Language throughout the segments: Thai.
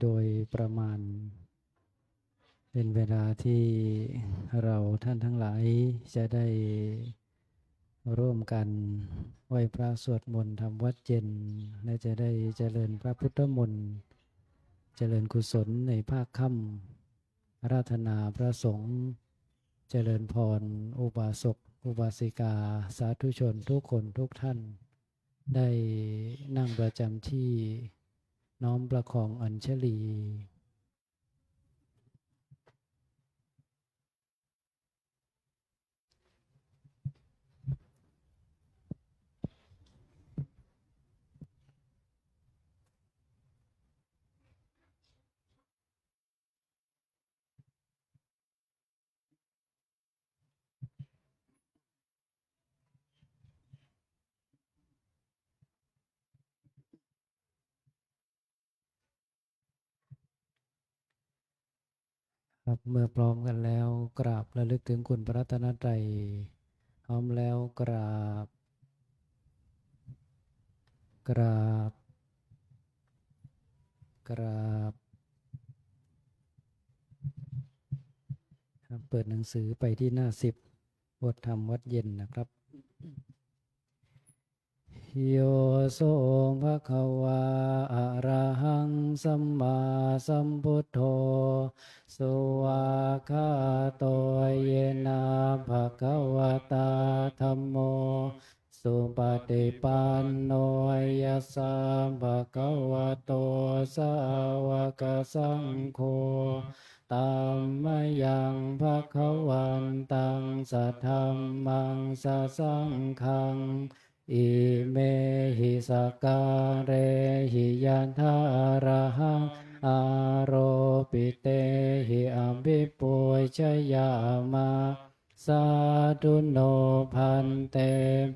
โดยประมาณเป็นเวลาที่เราท่านทั้งหลายจะได้ร่วมกันไหว้พระสวดมนต์ทำวัดเย็นและจะได้เจริญพระพุทธมนต์เจริญกุศลในภาคค่ำอาราธนาพระสงฆ์เจริญพรอุบาสกอุบาสิกาสาธุชนทุกคนทุกท่านได้นั่งประจำที่น้อมประคองอัญชลีครับเมื่อพร้อมกันแล้วกราบระลึกถึงคุณพระรัตนตรัยพร้อมแล้วกราบกราบกราบเปิดหนังสือไปที่หน้า10บทธรรมวัดเย็นนะครับโยโสภะคะวาอะระหังสัมมาสัมพุทโธสุวากขาโตเยนะภะคะวะตาธัมโมสุปฏิปันโนยัสสะภะคะวะโตสาวกสังโฆธัมมยังภะคะวันตังสัทธัมมังสังฆังอิเมหิสการเรหิยันทาระหังอารปิเตหิอภิปุชยามะสาธุโนพันเต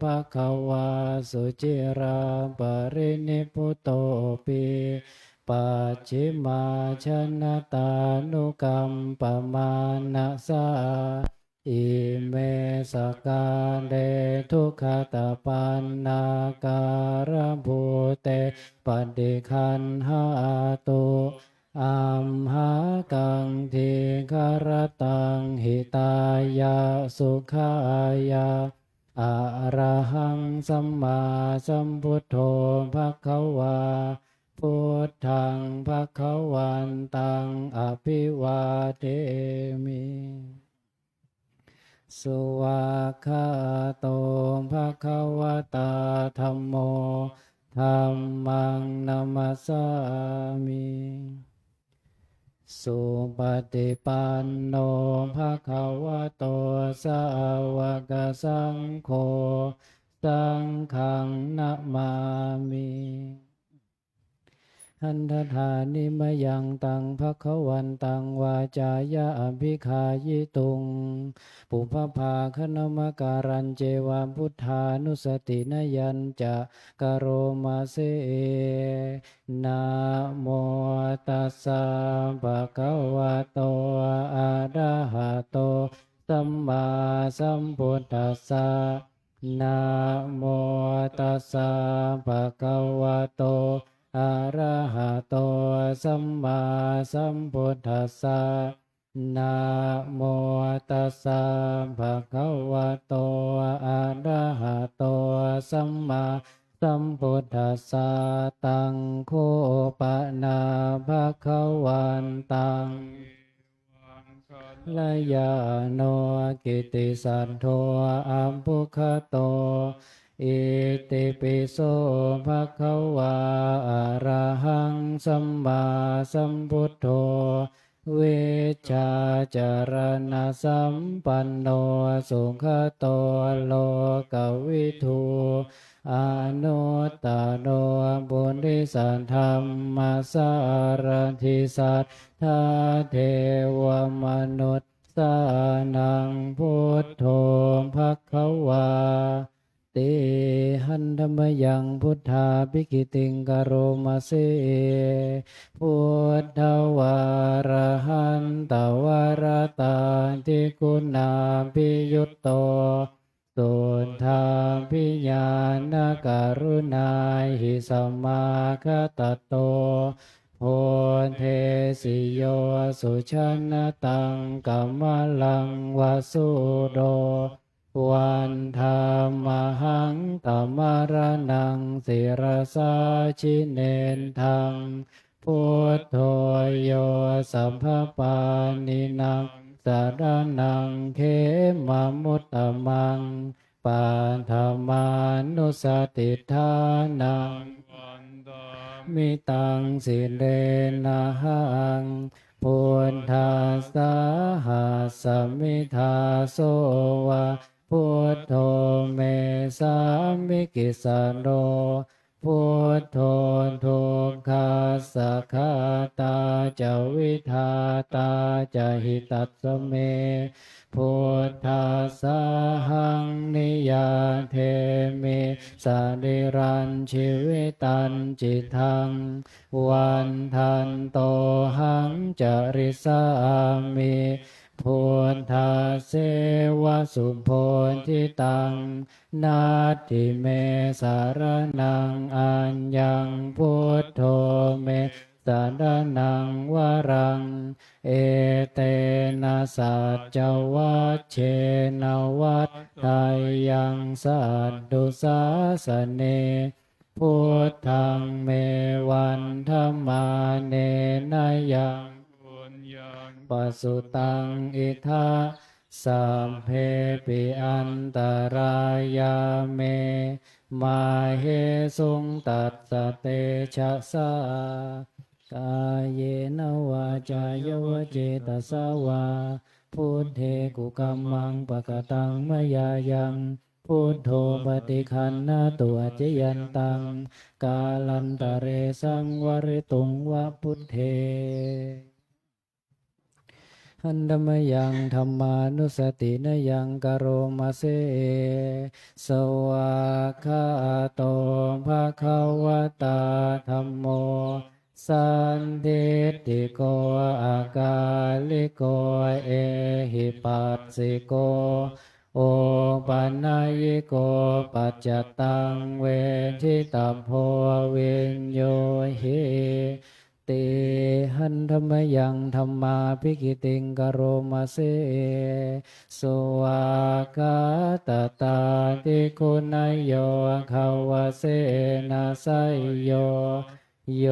ภคะวาสุจิราปรินิพพุโตปิปัจฉิมาชนะตานุกรรมปมานะสาอิเมสการเดทุกขตาปันนาการภูเตปฏิคันหาตุอัมหากังทีคารตังหิตายาสุขายาอะระหังสัมมาสัมพุทโธภควาพุทธังภคะวันตังอภิวาเทมิสุวากขาโตภะคะวะตาธัมโมธัมมังนัมสสามิสุปฏิปันโนภะคะวะโตสาวกสังโฆสังฆังนะมามิหันทธานิมยังตังภคะวันตังวาจายะอภิคายิตุงปุพพาคณมการันเจวาพุทธานุสตินยัญจะกโรมาเสนะโมตัสสะภะคะวะโตอะระหะโตสัมมาสัมพุทธัสสะนะโมตัสสะภะคะวะโตอะระหะโตสัมมาสัมพุทธัสสะนะโมตัสสะภะคะวะโตอะระหะโตสัมมาสัมพุทธัสสะตังโฆปะนาภะคะวันตังลายาโนกิติสัทโธอัมพุคโตอิติปิโสภะคะวาอะระหังสัมมาสัมพุทโธเวชชาจารณะสัมปันโนสุขโตโลกวิทูอนุตตโรบุริสัทธัมมาสารทิสัทธาเทวมนุษย์สานังพุทโธภควาติหันธรรมยังพุทธาภิกิติงกโรมาเสพุทธวารหันตวรตาทิคุณาภิยุตโตสุทธาภิญาณการุณาหิสัมมาคตโตโพเท สิโยสุชนะตังกัมมลังวสุโดวันธามหังตัมมรณังศิรสาชิเนนทังพุทโธโยสัพพปานินังสารนังเขมมุตตมังปาธามานุสติทานังมิตังสิเลนะหังพุทธัสสะหัสสมิทาโสวะพุทโธเมสามิกิสะโนพุทโธทุกขัสสะขาตาจะวิทาตาจะหิตัสสะเมพุทธัสสะหังนิยาเทมิสริรันชีวิตันจิตังวันทันโตหังจริสามิพุทธาเสวสุโพธิตังนาทิเมสารนังอัญญังพุทโธเมสารนังวรังเอเตนะสัจจวัชเชนะวัฏฏายังสัตตุสาสเนพุทธังเมวันธรรมาเนนะยังปัสสุตังอิทาสัมเพปิอันตรายาเมมาเหสุงตัสสะเตชะสากายเยนวาจายวเจตสาวาพุทเทกุกัมมังปะกตังมยายังพุทโธปฏิคันนาตัวเจยันตังกาลันตะเรสังวริตุงวะพุทเทหันธมยังธรรมานุสตินยังกโรมาเสสวากขาโตภะคะวะตาธัมโมสันทิติโกอากาลิโกเอหิปัสสิโกโอปันญญิโกปัจจตังเวทิตาโพวิญโยหิติหันธมยังธรรมาภิกิติงกโรมาเสสวากาตตาติคุณโยขาวเสนาไสโยโย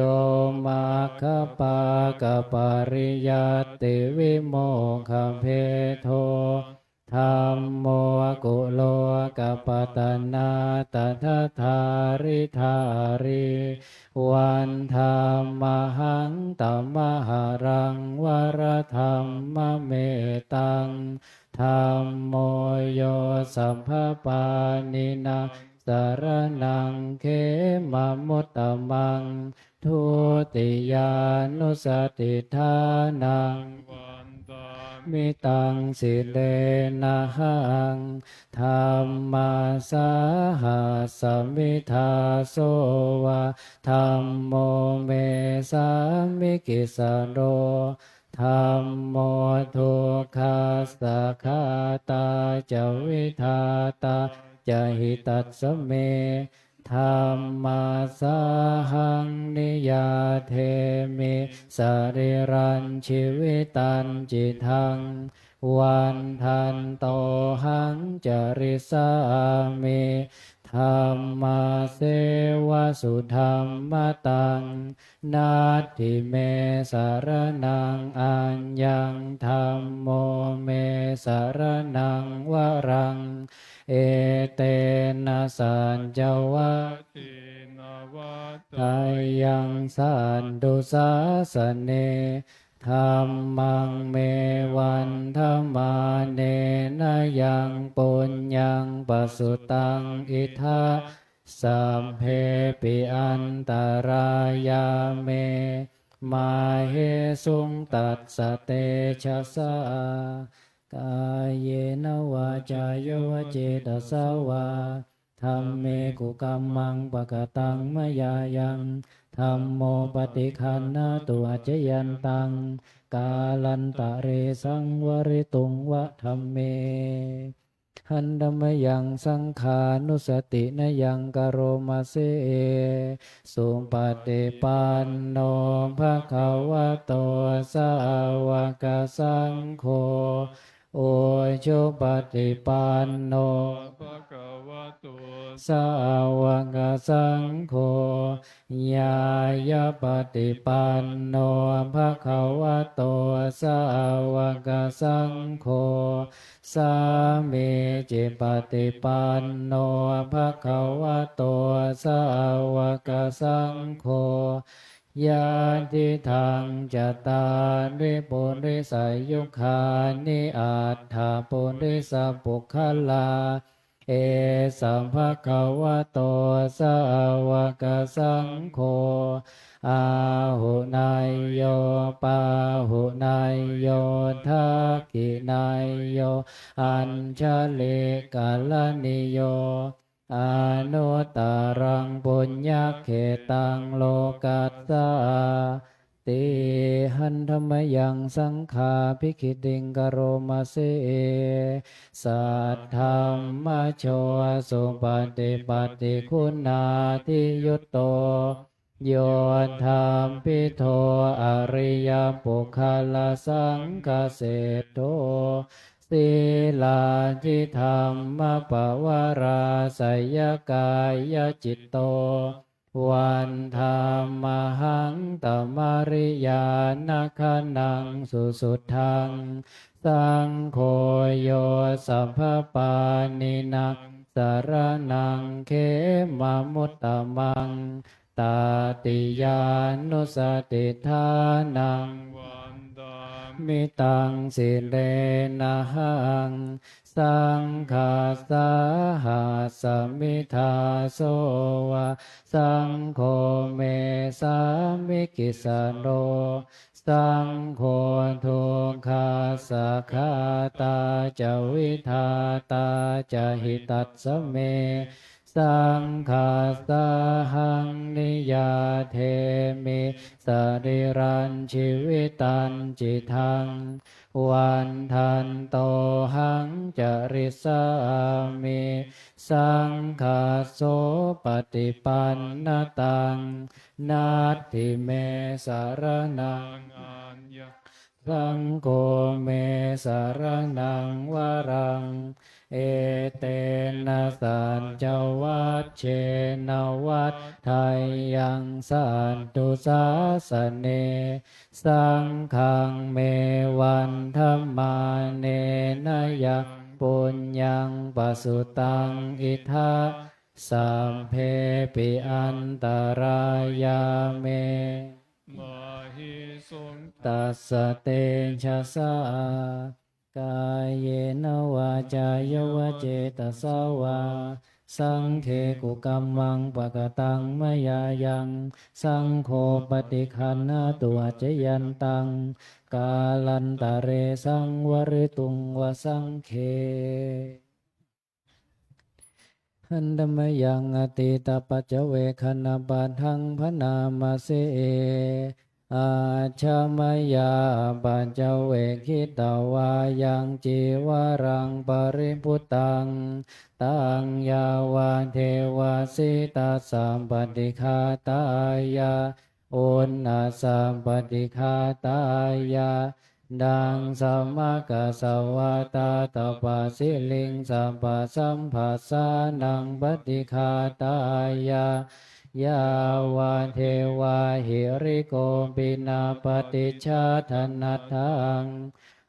มาคปากปาริยัตติวิโมคเพโทธัมโมกุโลกัปปตนาตถาธาริธาริวันธรรมหังตัมมหารังวรธรรมเมตังธัมโมโยสัพพปานินาสารนังเขมมุตตมังทุติยานุสติทานังมิตังสิเลนะหังธรรมาสาหัสสมิทาโสวะธัมโมเมสามิกิสะโนธัมโมทุกขัสสะขาตาจะวิทาตาจะหิตัสสะเมธัมมาสาหังนิยาเทมิสริรันชีวิตันจิตังวันทันโตหังจริสามิธัมมาเสวสุธรรมตังนาทิเมสารนังอัญญังธัมโมเมสารนังวรังเอเตนะสัจจวัตถายังสันตุสาสเนธัมมังเมวันธรรมาเนนะยังปุญญังปัสสุตังอิทาสัมเพปิอันตรายาเมมาเหสุงตัสสะเตชะสากายเยนวาจายวเจตสาวาธัมเมกุกัมมังปะกตังมยายังธัมโมปฏิคันนาตัวเจยันตังกาลันตะเรสังวริตุงวะธัมเม หันธมยังสังขานุสตินยังกโรมาเสสุปฏิปันโนภะคะวะโตสาวกสังโฆโอชุปฏิปันโนภะคะวะโตสาวกสังโฆญาญาปฏิปันโนภะคะวะโตสาวกสังโฆสามีจิปฏิปันโนภะคะวะโตสาวกสังโฆญาติทังจตาริปุริสายุคานิอัตถาปุริสปุคคลาเอสัมภะคะวะโตสาวกสังโฆอาหุนายโยปาหุนายโยทักขินายโยอัญชลิกาลนิโยอนุตตรังปุญญเขตังโลกัสสาติหันธมยังสังฆาภิกขิติงกโรมาเสสัทธัมมโชสุปฏิปัตติคุณาทิยุตโตโยธามปิโทอริยปุคลสังฆเสโตศีลาทิธรรมปวาราสยกายจิตโตวันธรรมหังตมริยานาคนังสุสุทังสังโฆโยสัพพปานินังสารนังเขมามุตตมังตาติยานุสติทานังวันตามิตังสิเลนะหังสังฆาสาหัสมิทาโสวะสังโฆเมสามิกิสโนสังโฆทุกขาสัคขาตาจวิทาตาจหิตัสสเมสังฆาสาหังนิยาเทมิสริรันชีวิตันจิตังวันทันโตหังจริสามิสังฆาโสปฏิปันนตังนัตถิเมสารนังอัญญสังโฆเมสารนังวรังเอเตนะสัจจวัชเชนวัฏไทยังสันตุสาสเนสังฆังเมวันธัมมาเนนะยังปุญญังปสุตังอิทธาสัมเพปิอันตรายาเมมาหิสุนตัสสะเตชะสากายเยนวาจายวเจตสาวาสังเคกุกัมมังปะกตังมยายังสังโฆปฏิคันนาตัวเจยันตังกาลันตะเรสังวริตุงวสังเคหันธมยังอติตาปัจเจเวคณาปัทังพนามาเสอาชามยาปัญจเวคิตาวายังจีวรังปริพุตังตังยาวาเทวาสิตาสัมปติฆาตายาอุณนาสัมปติฆาตายาดังสัมมากัสสวะตาตปะสิลิงสัมปะสัมภาสานังปฏิฆาตายายาวาเทวาหิริโกปินาปฏิชาธนัตถัง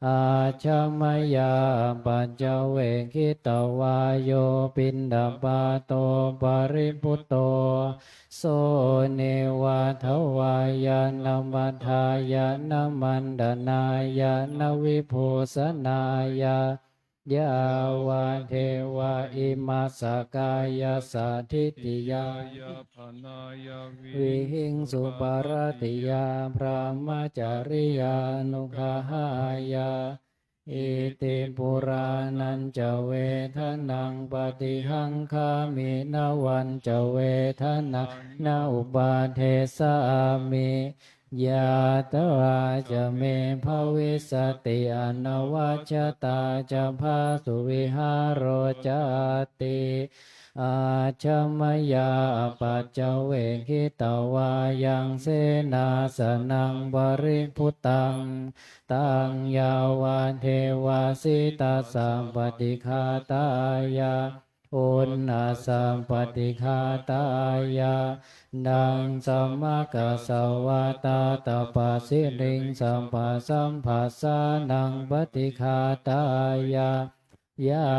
อาชมยาปัญจเวคิตวาโยปินดาปาโตปริพุตโตโสเนวาทวายานมัทธายานมันดานายานวิภูสนายายาวาเทวาอิมาสกายาสาธิติยายาภนายาวิหิงสุปารติยาพระมจาริยานุขหายาอิติปุรานันจะเวทนังปฏิหังคามินาวันจะเวทนังนาอุปาเทสามิ ยะตวาจะเมภวิสติอนวัชตาจะพาสุวิหารโรจติอาชมยาปัจจเวคิตวายังเสนาสนังบริพุตังตังยาวาเทวาสิตาสัมปติคาตายาอุณนาสัมปติคาตายานังสัมมากัสสวะตาตปะสิริงสัมปัสสัมภัสสานังปฏิคาตายายา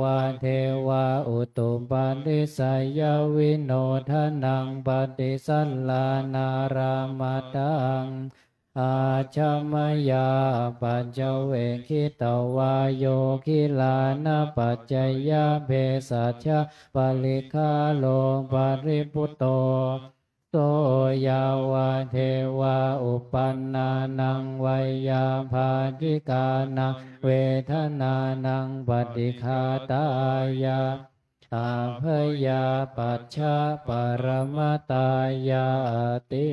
วาเทวาอุตุปันติสยวิโนทนังปฏิสัลลานารามาตังอาชมยาปัจเจเวคิตวายโยคิลานะปัจจยาเภสัชฌะปลิคาโลปริปุตโตโตยาวาเทวาอุปันนานังวัยยาภาติกานังเวทนานังปฏิคาตายาอาภยาปัจฉะปรมตายาติ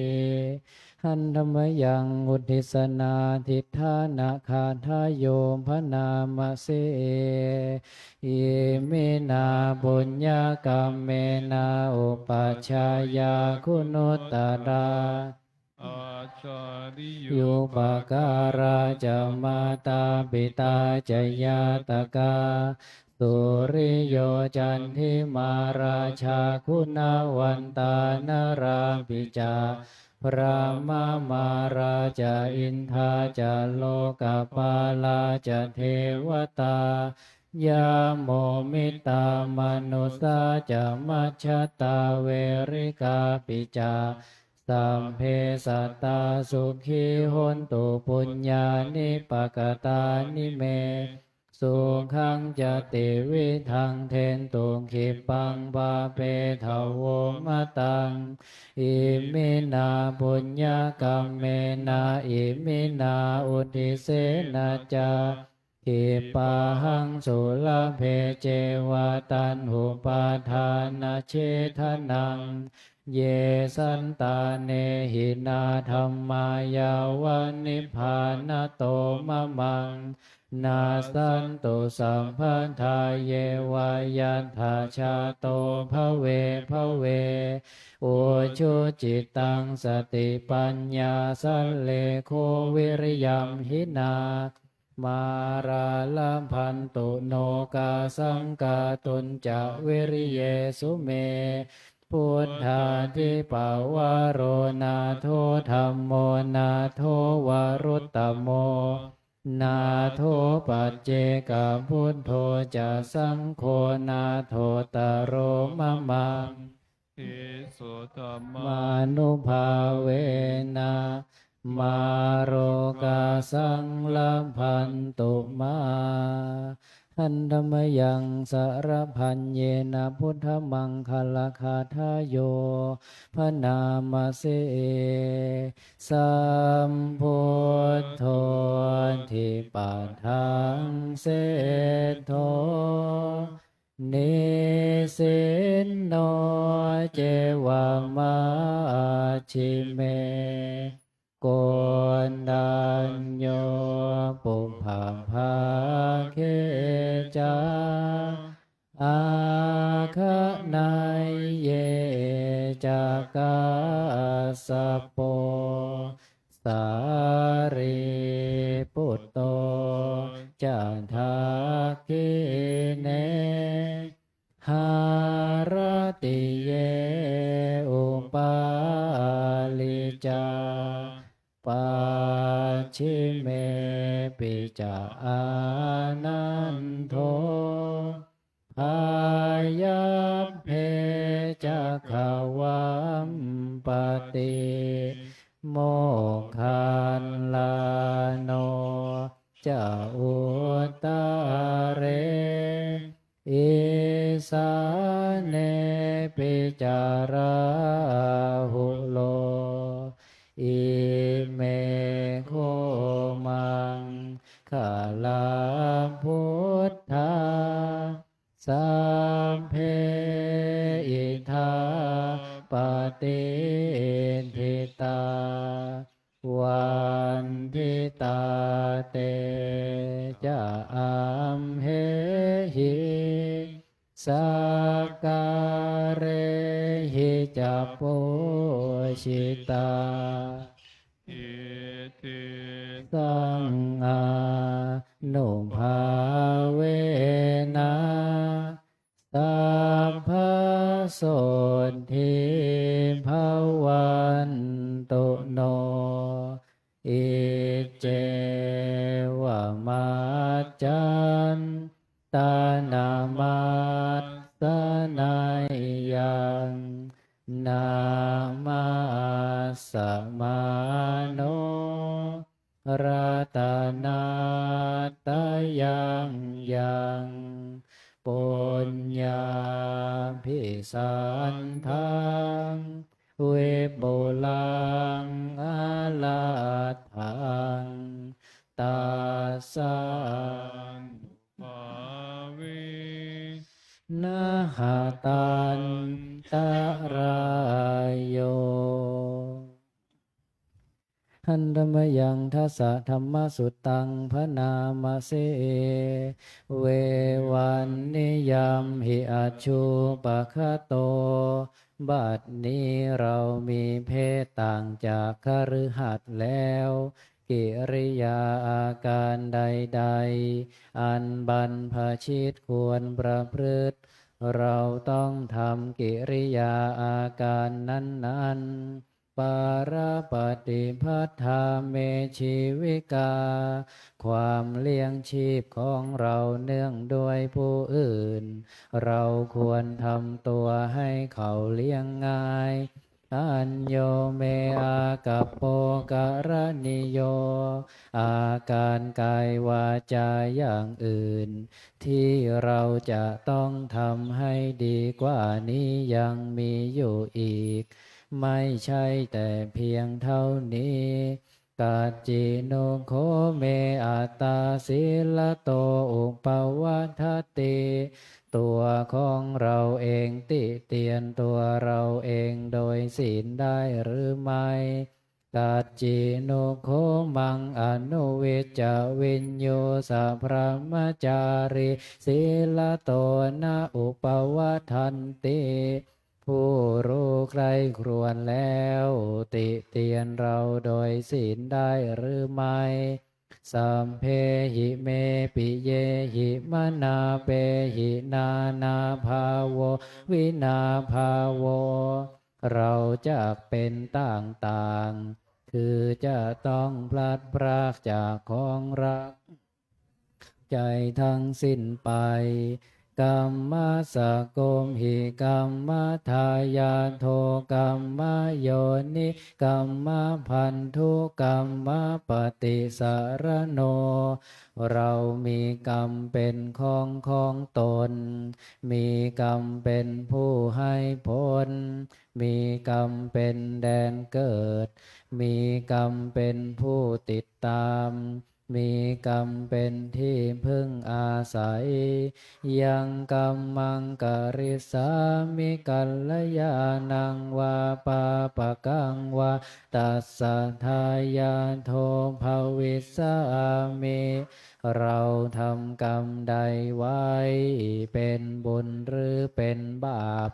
หันธรรมยังอุทิสนาทิฏฐานาคาทายโยมพนามเสอิมินาบุญญากรรมเมนาอุปัชฌายาคุณุตตราอาชาริโย ยุปการาจะมาตาปิตาจยาตกาสุริโยจันทิมาราชาคุณวันตานราปิจาพระมามาราจาอินทาจาโลกปาลาจาเทวตายาโมมิตามนุสาจะมัชฌตาเวริกาปิจาสัมเพสัตตาสุขีหนตุปุญญานิปกตานิเมสุขังจติวิทังเทนตุขิปังบาเปทาวมะตังอิมินาปุญญกรรมเมนาอิมินาอุทิเสนาจาทิปาหังสุลเพเจวาตันหุปาทานาเชทนังเยสันตาเนหินาธรรมายาวานิพพานโตมะมังนาสันตุสัมพันธาเยวายันทาชาโตภเวภเวโอชุจิตังสติปัญญาสัลเลโควิริยัมหินามาราลัมพันตุโนกาสังกาตุนจะวิริเยสุเมพุทธาทิปาวโรนาโทธัมโมนาโทวารุตตโมนาโทปัจเจกพุทโธจะสังโฆนาโทตโรมะมังเอโสธรรมมานุภาเวนะมาโรกาสังลัมพันตุมาหันธรรมยังสารพันเยนะพุทธมังคลคาทายโยพระนามเสสัมพุทโธทิปัฏฐังเสโทนิสินโนเจวามาชิเมโกนดัญโยปุพพาภาเคจาอาคนายเยจากาสโปสารีปุตโตจันทาคิเนหารติเยอุปาลิจาปัจฉิเมปิจาอานันโทพายาเพจะขวัมปติโมคคันลาโนจะอุตตะเรอิสาเนปิจาราหุโลอิเมโคมังขาลาพุทธาสัมเพอิทาปฏิทิตา ตาเตจะอัมเหหิสักการเรหิจะปุชิตาอิติ สังอานุภาเวนะสัพพโสทิภวันตุโนอิเจวมัจจันตานามัสสนัยยังนามาสมาโนรัตนาตยังยังปุญญาภิสันทังเวปุลังอาลาทังตัสสะ ภาเว นะหะตันตรายโยหันธรรมยังทัสสะธรรมสุตตังพระนามเสเววันนิยามหิอัจฉุปะคะโตบัดนี้เรามีเพศต่างจากคฤหัสถ์แล้วกิริยาอาการใดๆอันบรรพชิตควรประพฤติเราต้องทำกิริยาอาการนั้นๆปาราปฏิภัทธาเมชีวิกาความเลี้ยงชีพของเราเนื่องด้วยผู้อื่นเราควรทำตัวให้เขาเลี้ยงง่ายอัญโยเมอากัปโปกะระนิโยอาการกายวาจาอย่างอื่นที่เราจะต้องทำให้ดีกว่านี้ยังมีอยู่อีกไม่ใช่แต่เพียงเท่านี้กัจจิโนโคเมอัตตาสิลโตอุปวัฏติตัวของเราเองติเตียนตัวเราเองโดยศีลได้หรือไม่กัจจิโนโคมังอนุวิจจวิญโยสัพพมจาริศีลโตนะอุปวัฏทันติผู้รู้ใครครวญแล้วติเตียนเราโดยศีลได้หรือไม่สัมเพหิเมปิเยหิมนาเปหินานาภาโววินาภาโวเราจะเป็นต่างๆคือจะต้องพลัดพรากจากของรักใจทั้งสิ้นไปกัมมะสะโกมหิกัมมะทายาโทกัมมะโยนิกัมมะพันธุกัมมะปฏิสารโนเรามีกรรมเป็นของตนมีกรรมเป็นผู้ให้ผลมีกรรมเป็นแดนเกิดมีกรรมเป็นผู้ติดตามมีกรรมเป็นที่พึ่งอาศัยยังกรรมังกริสามิกัลยาณังวาปาปะกังวาตัสสะทายาโทภวิสสามิเราทำกรรมใดไว้เป็นบุญหรือเป็นบาป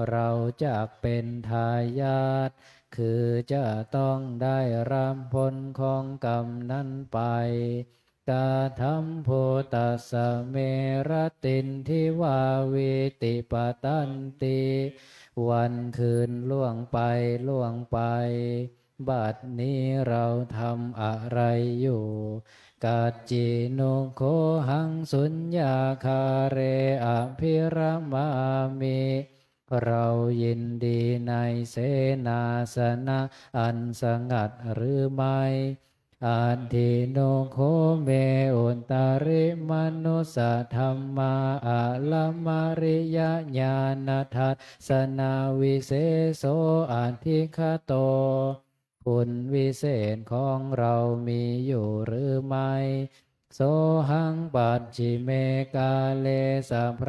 เราจะเป็นทายาทคือจะต้องได้รับผลของกรรมนั้นไปกาธัมโพตัสสะเมรตินทิวาวิติปตันติวันคืนล่วงไปบัดนี้เราทำอะไรอยู่กัจจิโนโคหังสุญญาคาเรอภิรมามิเรายินดีในเสนาสนะอันสงัดหรือไม่อันทิโนโคเมอุตตริมนุสธรรมาอะละมาริยญาณทัสสนาวิเศษโสอันทิคโตคุณวิเศษของเรามีอยู่หรือไม่โสหังปัจฉิเมกาเลสัพพ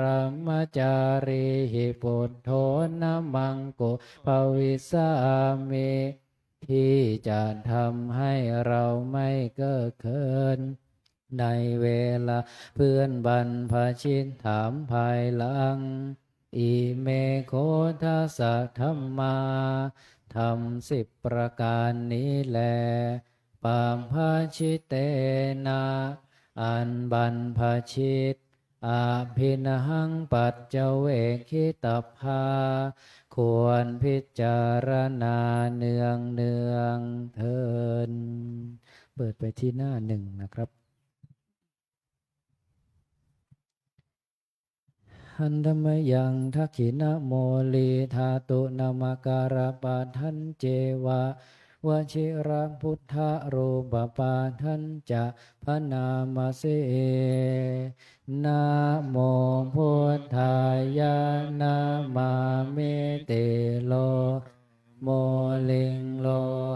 มจาริหิปุถโธนะมังโกภวิสามิที่จะทำให้เราไม่เกิ กเขินในเวลาเพื่อนบรรพชิตถามภายหลังอิเมโคทัสสะธัมมาทำ10 ประการนี้แลปามภาชิเตนะอันบรรพชิตอาภินหังปัจเจเวคิตภาควรพิจารณาเนืองเนืองเทินเปิดไปที่หน้า1นะครับหันธมยังทักขินะโมลีธาตุนามาการะปะทันเจวะวชิระพุทธรูปปาทันจะพนามเสนะโมพุทธายะนะมาเมเตโลโมลิงโล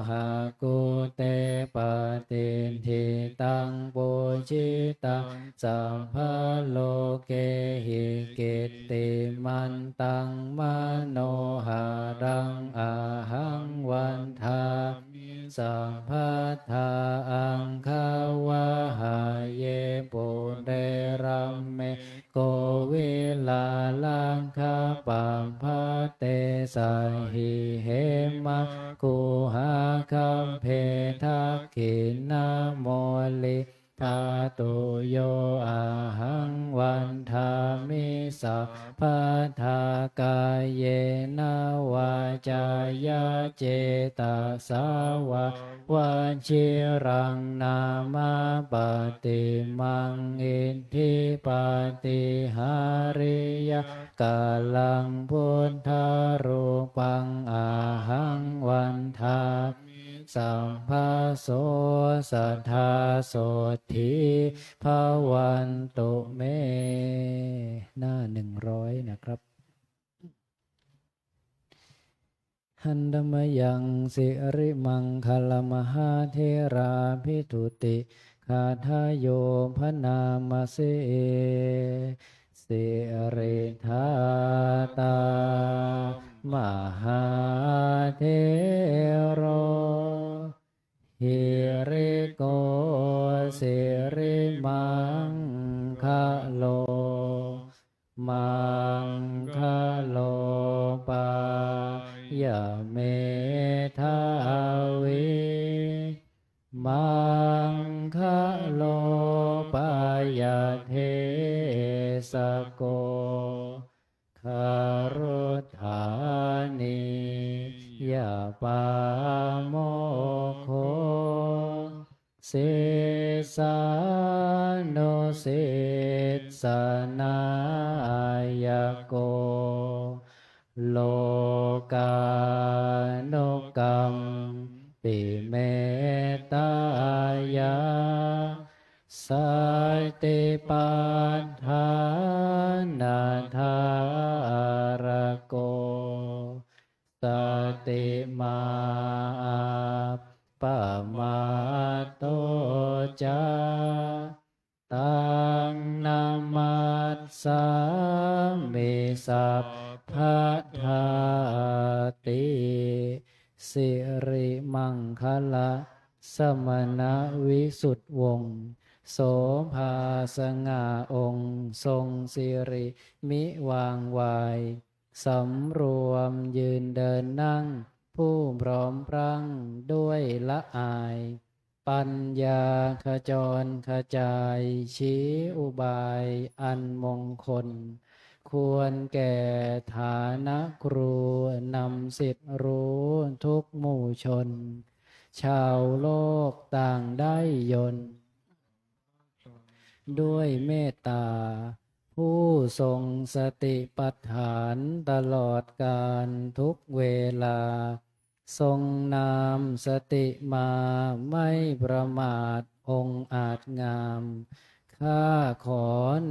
หะกุเตปฏิทิตังปุจิตังสัพพะโลเกหิกิตติมันตังมโนหารังอาหังวันทามิสัพพัทธาอังคาวะหาเยปุเรรัมเมโกวิลาลังคาปัมภะเตสาหิเหมะกุหาคัมเพทักขินะโมลิธาตุโยอาหังวันทามิสัพพัทธากายเยนะวาจายะเจตสาวะวันชิรังนามาปฏิมังอิทธิปฏิหาริยกาลังพุทธรูปังอาหังวันทาสัมภาโสสัทธาโสทิภวันตุเมหน้า100นะครับหันธมยังสิริมังคลมหาเทราภิทุติคาทายโยพนามเสสิริธาตามหาเทโรหิริโกสิริมังคะโลมังคะโลปายะเมทาวิมังคะโลปายะเทสโกคารุธานิยาปาโมโคเสสานุสิสนายโกโลกาโนกรรมปิเมตายาสัตติปัฏฐานาทารโกสติมาปะมาโตจาตังนามัสสามิสัพพัทธาติสิริมังคละสมณวิสุทธวงศ์โสภาสง่าองค์ทรงสิริมิวางวายสำรวมยืนเดินนั่งผู้พร้อมพรั่งด้วยละอายปัญญาขจรขจายชี้อุบายอันมงคลควรแก่ฐานะครูนำสิทธิรู้ทุกหมู่ชนชาวโลกต่างได้ยนด้วยเมตตาผู้ทรงสติปัฏฐานตลอดกาลทุกเวลาทรงนามสติมาไม่ประมาทองค์อาจงามข้าขอ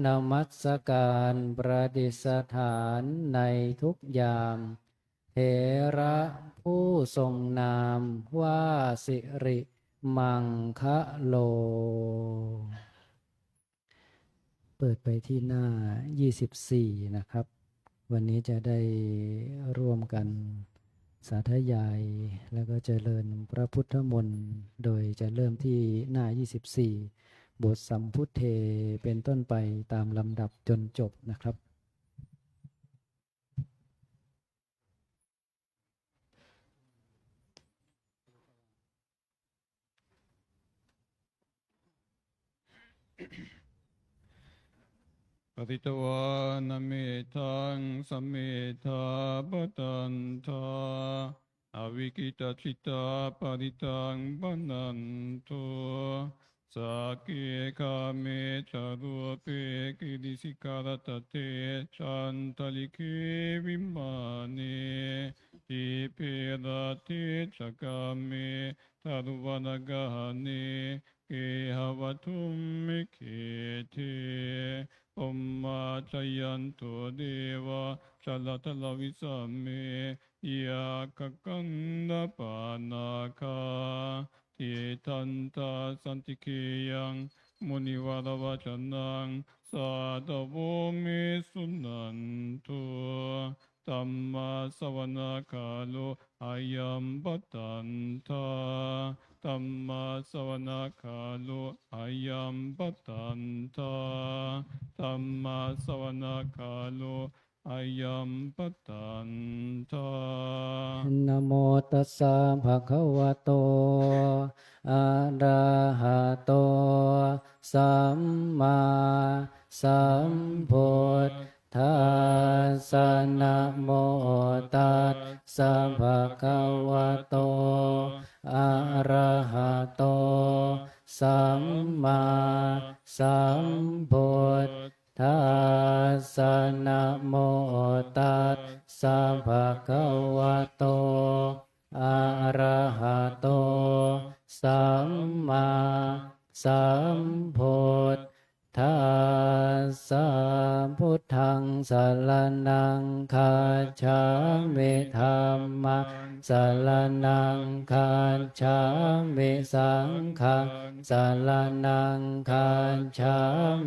นมัสการประดิษฐานในทุกยามเถระผู้ทรงนามว่าสิริมังคะโลเปิดไปที่หน้า24นะครับวันนี้จะได้ร่วมกัน สาธยายแล้วก็เจริญพระพุทธมนต์โดยจะเริ่มที่หน้า 24 บทสัมพุทเทเป็นต้นไปตามลำดับจนจบนะครับ ปฏิตวานเมทังสมเมธาปตันทาอวิกิตาชิตาปริตังปนันตุสักเกกาเมจารุเปกิริสิกาลตเตชันตลิเควิมานีทิเปราเตจกาเมทารุวนากาเนเกหวทุมมิเคเทอมมาจยันตุเดวะชลตลวิสัมเมยากกันดปานาคาทิทันตาสันติเกยังมุนิวารวะจนังสาดโวเมสุนันตุตัมมาสวนาคาโลอายัมปตันทาตัมมาสวนาคาโลอายัมปตันทาธัมมาสวนาคาโลอายัมปตันทานะโมตัสสะภะคะวะโตอะระหะโตสัมมาสัมพุทธัสสะนะโมตัสสะภะคะวะโตอะระหะโตสัมมาสัมพุทธัสสะนะโมตัสสะภะคะวะโตอะระหะโตสัมมาสัมพุทธัสสะพุทธังสรณังคัจฉามิธัมมังสรณังคัจฉามิสังฆังสรณังคัจฉา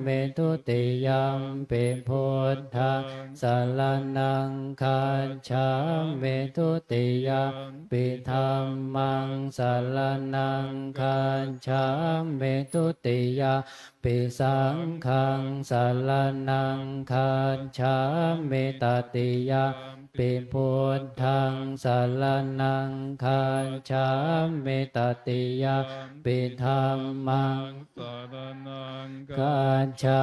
มิทุติยัมปิพุทธังสรณังคัจฉามิทุติยัมปิธัมมังสรณังคัจฉามิทุติยัมปิสังฆังสรณังคัจฉามิตติยัมปิพุทธังสรณังคัจฉามิตติยัมปิธัมมังสารนังคัจฉา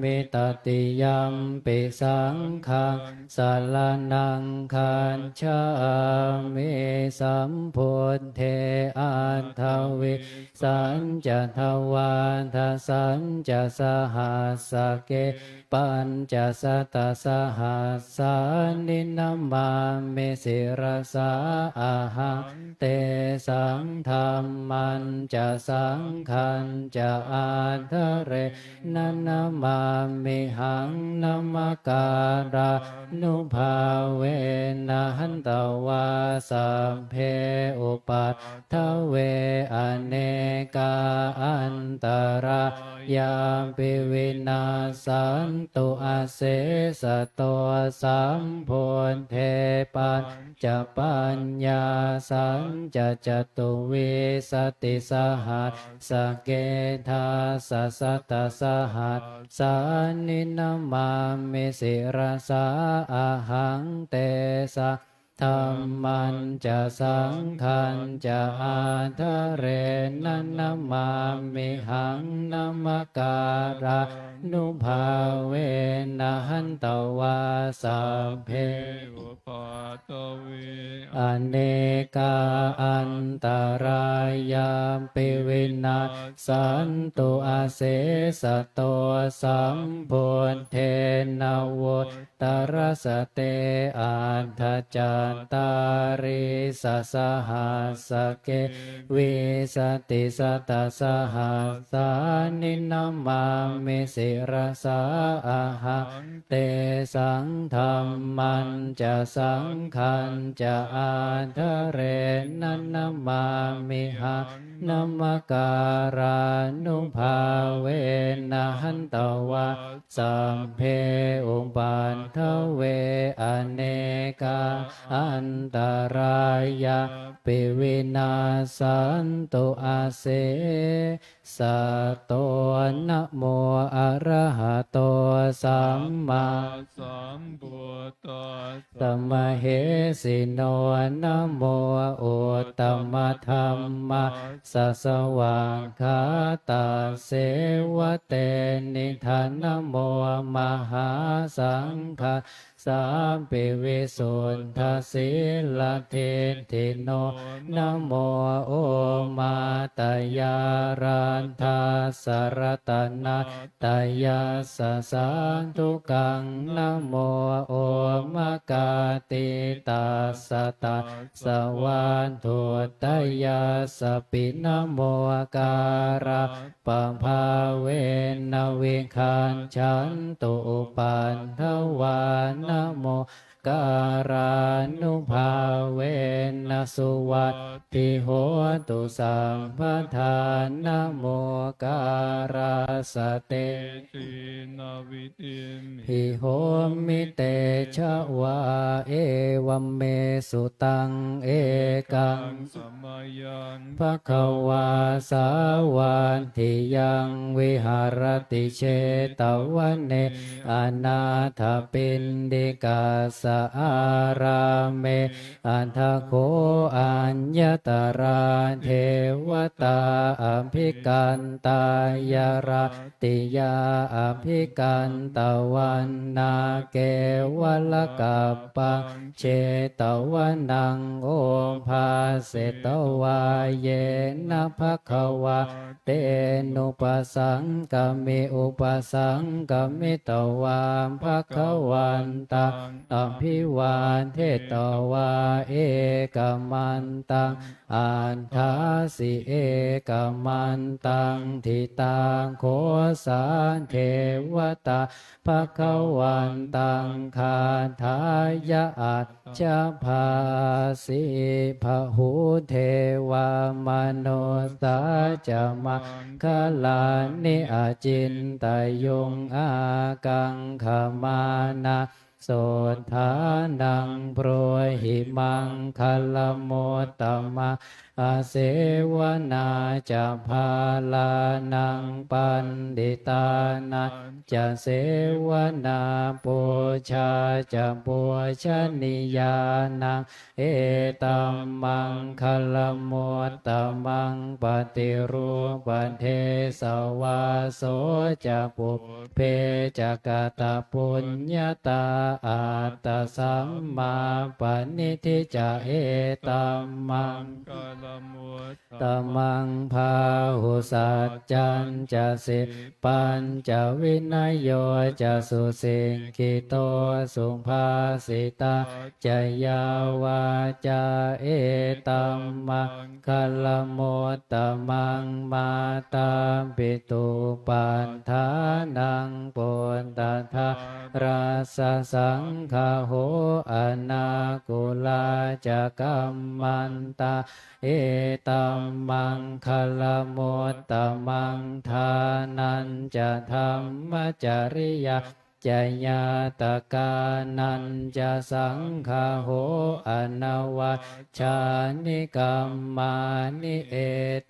มิตติยัมปิสังฆังสรณังคัจฉามิสัมพุทเทอัตถวิสัญจทวาทสัญจสหัสสะเกปัญจสัตตสหัสสานินามามิสิรสาอาหังเตสังธรรมันจะสังขันจะอาทะเรนันนามามิหังนัมการานุภาเวนะหันตวาสัพเพอุปัฏฐเวอเนกาอันตรายาปิวินาสันตุอาเสสะโตสัมโพธิเทปัญจปัญญาสัญจจตุวิสติสหัสสะเกธาสัสสะตสหัสสานินามามิสิรสาอาหังเตสะธัมมันจะสังขันจะอาทะเรนันนามามิหังนัมการานุภาเวนะหันตวาสัพเพอุปัฏฐเวอเนกาอันตรายาปิวินาสันตุอาเสสะโตสัมพุทเทนะวุตตรสเตอัฏฐจัตตาริสสหัสสะเกวิสติสัตตสหัสสานินามามิสิรสาอาหังเตสังธรรมันจะสังขันจะอาทะเรนันนามามิหังนัมการานุภาเวนะหันตวาสัพเพอุปัฏฐเวอเนกาอันตรา สันตุอาเสสะโตนะโมอะระหะโตสัมมาสัมพุทธัสสะสัมมาเหสิโนนะโมอุตตมะธัมมาสัสสวะคาตาเสวะเตนิธานโมมหาสังฆาสัมปิวิสุทธาสิลเทติโนนะโมโอมาตยารันทาสรตนาตยาสสาธุกังนะโมโอมกาติตาสตาสวันตุตยาสปินะโมการะปะภาเวนะวิคันฉันตุปันทวานะโมการานุภาเวนะสุวัตติโหตุสัมปทานนะโมการาสเต ตินาวิติมิ พิโหมิเตชะวะเอวัมเมสุตังเอกัง สมัยยัง ภควาสาวันทิยังวิหารติเชตวันเนอนาถปินดิกาสอาราเมอันทโคอัญญตราเทวตาอภิกันตายราติยาอภิกันตวันนาเกวลกัปปังเชตวันนังโอภาเสตวาเยนะภควาเตนุปสังกมิอุปสังกมิตวามภควันตังอภิวานเทตวาเอกมันตังอันทาสิเอกมันตังทิตังโคสานเทวตาภควันตังคาทายะอัจจภาสิภหุเทวามโนสาจมาคลานิอาจินตยุงอากังขมานาโสธานังโปรหิมังคลโมตตมะอาเสวนาจะพาลานังปันดิตานาจะเสวนาปูชาจะปูชนิยานังเอตัมมังคลโมตตมังปฏิรูปเทสวาโสจะปุเพจะกตปุญญาตาอัตตสัมมาปณิทิจะเอตัมมัง กาลมุต ตมังพาหุสัจจันจะสิปัญจะวินัยโยจะสุสิงกิโตสุภาสิตาจะยาวาจาเอตัมมังคลโมตตมังมาตาปิตุปันธานังปุณตถาราสสังฆโหอนากุลาจะกัมมันตาเอตัมมังคลโมตตมังทานันจะธรรมจริยาจญาตกานันจะสังฆโหอนาวาชานิกัมมานิเอ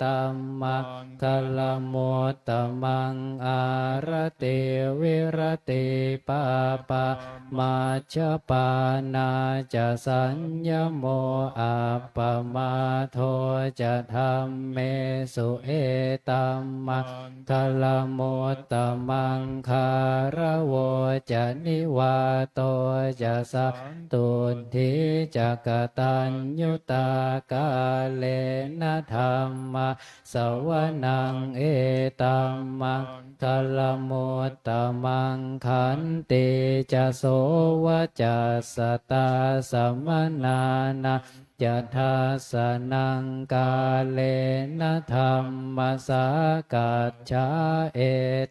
ตัมมังคลโมตตมังอารติวิรติปาปามาชปานาจะสัญญโมอัปปมาโทจะธรรมเมสุเอตัมมังคลโมตตมังคารโวจะนิวาโตจะสัตุนทิจะกตัญญุตากาเลนะธรรมะสวนังเอตัมมังคลโมตตมังขันติจะโสวจะสตาสมนานาจะทัสสนังกาเลนะธรรมสากัจฉาเอ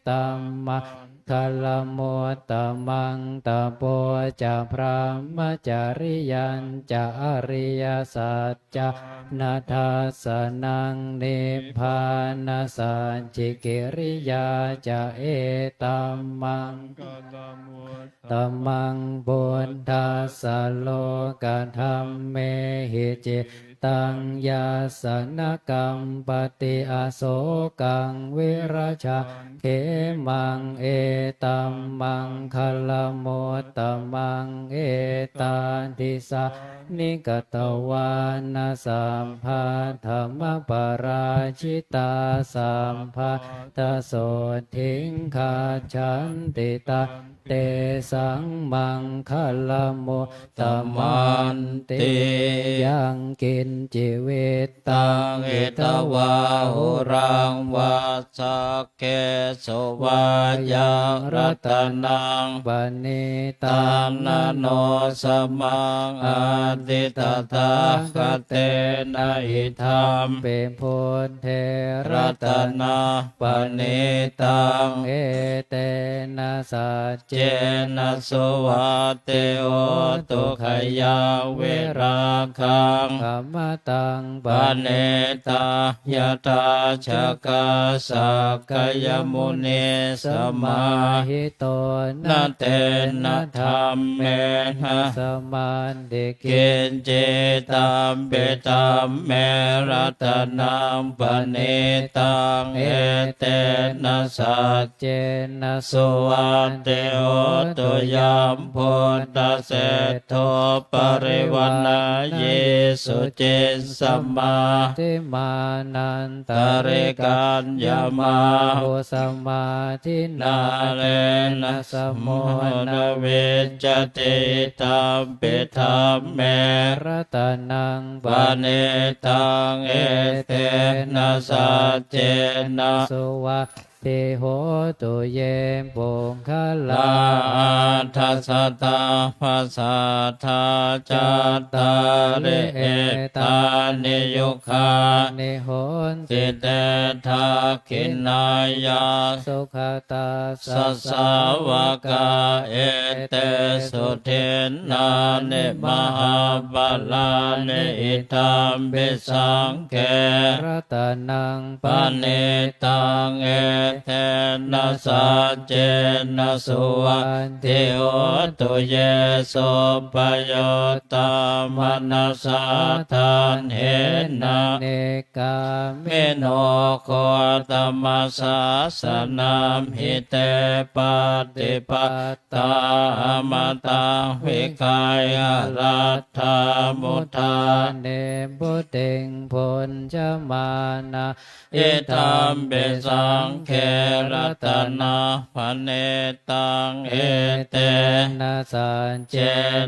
ตัมมังคลโมตตมังตโปจะพระมจริยันจะอริยสัจจะนาทัสสนังนิพพานาสัจจิกิริยาจะเอตัมมัง กาลมุต ตัมมังบุญทัสสะโลกธรรมเมหิจิต ตังยาสนกัมปติอโศกังวิราชาเขมังเอตัมมังคลโมตตมังเอตันติสานิกตวานาสัมภัทธรรมปราชิตาสัมภัทธโสทิงคาชันติตาเตสังมังคลโมตตมันติยังกินจิวิตตังเอตวาหุรังวัสสะเกสวายังรัตนังปณิตังนาโนสมังอาติตถาคเตนะอิธัมเปพุทเทรัตนาปณิตังเอเตนะสัจเจนะโสวัตเตโอตุขยังเวราคังขมตังปเนตายตาชะกาสักกยมุนีสมาหิโตนะเตนะธรรมเมนะสมันติกินเจตัมเปตัมเมรัตนังปณิตังเอเตนะสัจเจนะโสวัตเตโอตุยัมพุทธเสโทปริวันนาเยสุจินสัมมาทิมานันตริกัญญมาหุสัมมาทินาเลนะสมุนเวจติตัมปิธัมเมรัตนังปณิตังเอเตนะสัจเจนะสุวัตติโหตุเยปุงคลาทัสสะตาภาสาทาจัตตาริเอตานิยุคานิโหนติเตทาคินายาสุขตาสัสสาวกาเอเตสุเทนานิมหาปลานิอิตัมปิสังเกรัตนังปณิตังเอเทนะสัจเจนะสุวันติโอตุเยโสปโยตามนัสสะทันเหนะเนกามิโนโคตมัสสะสนามหิเตปฏิปัตตามตังวิกายรัตถามุทาเนบุติงพุญจมานะอิธัมเปสังเขรัตนาภเนตังเอเตนะสัจเจ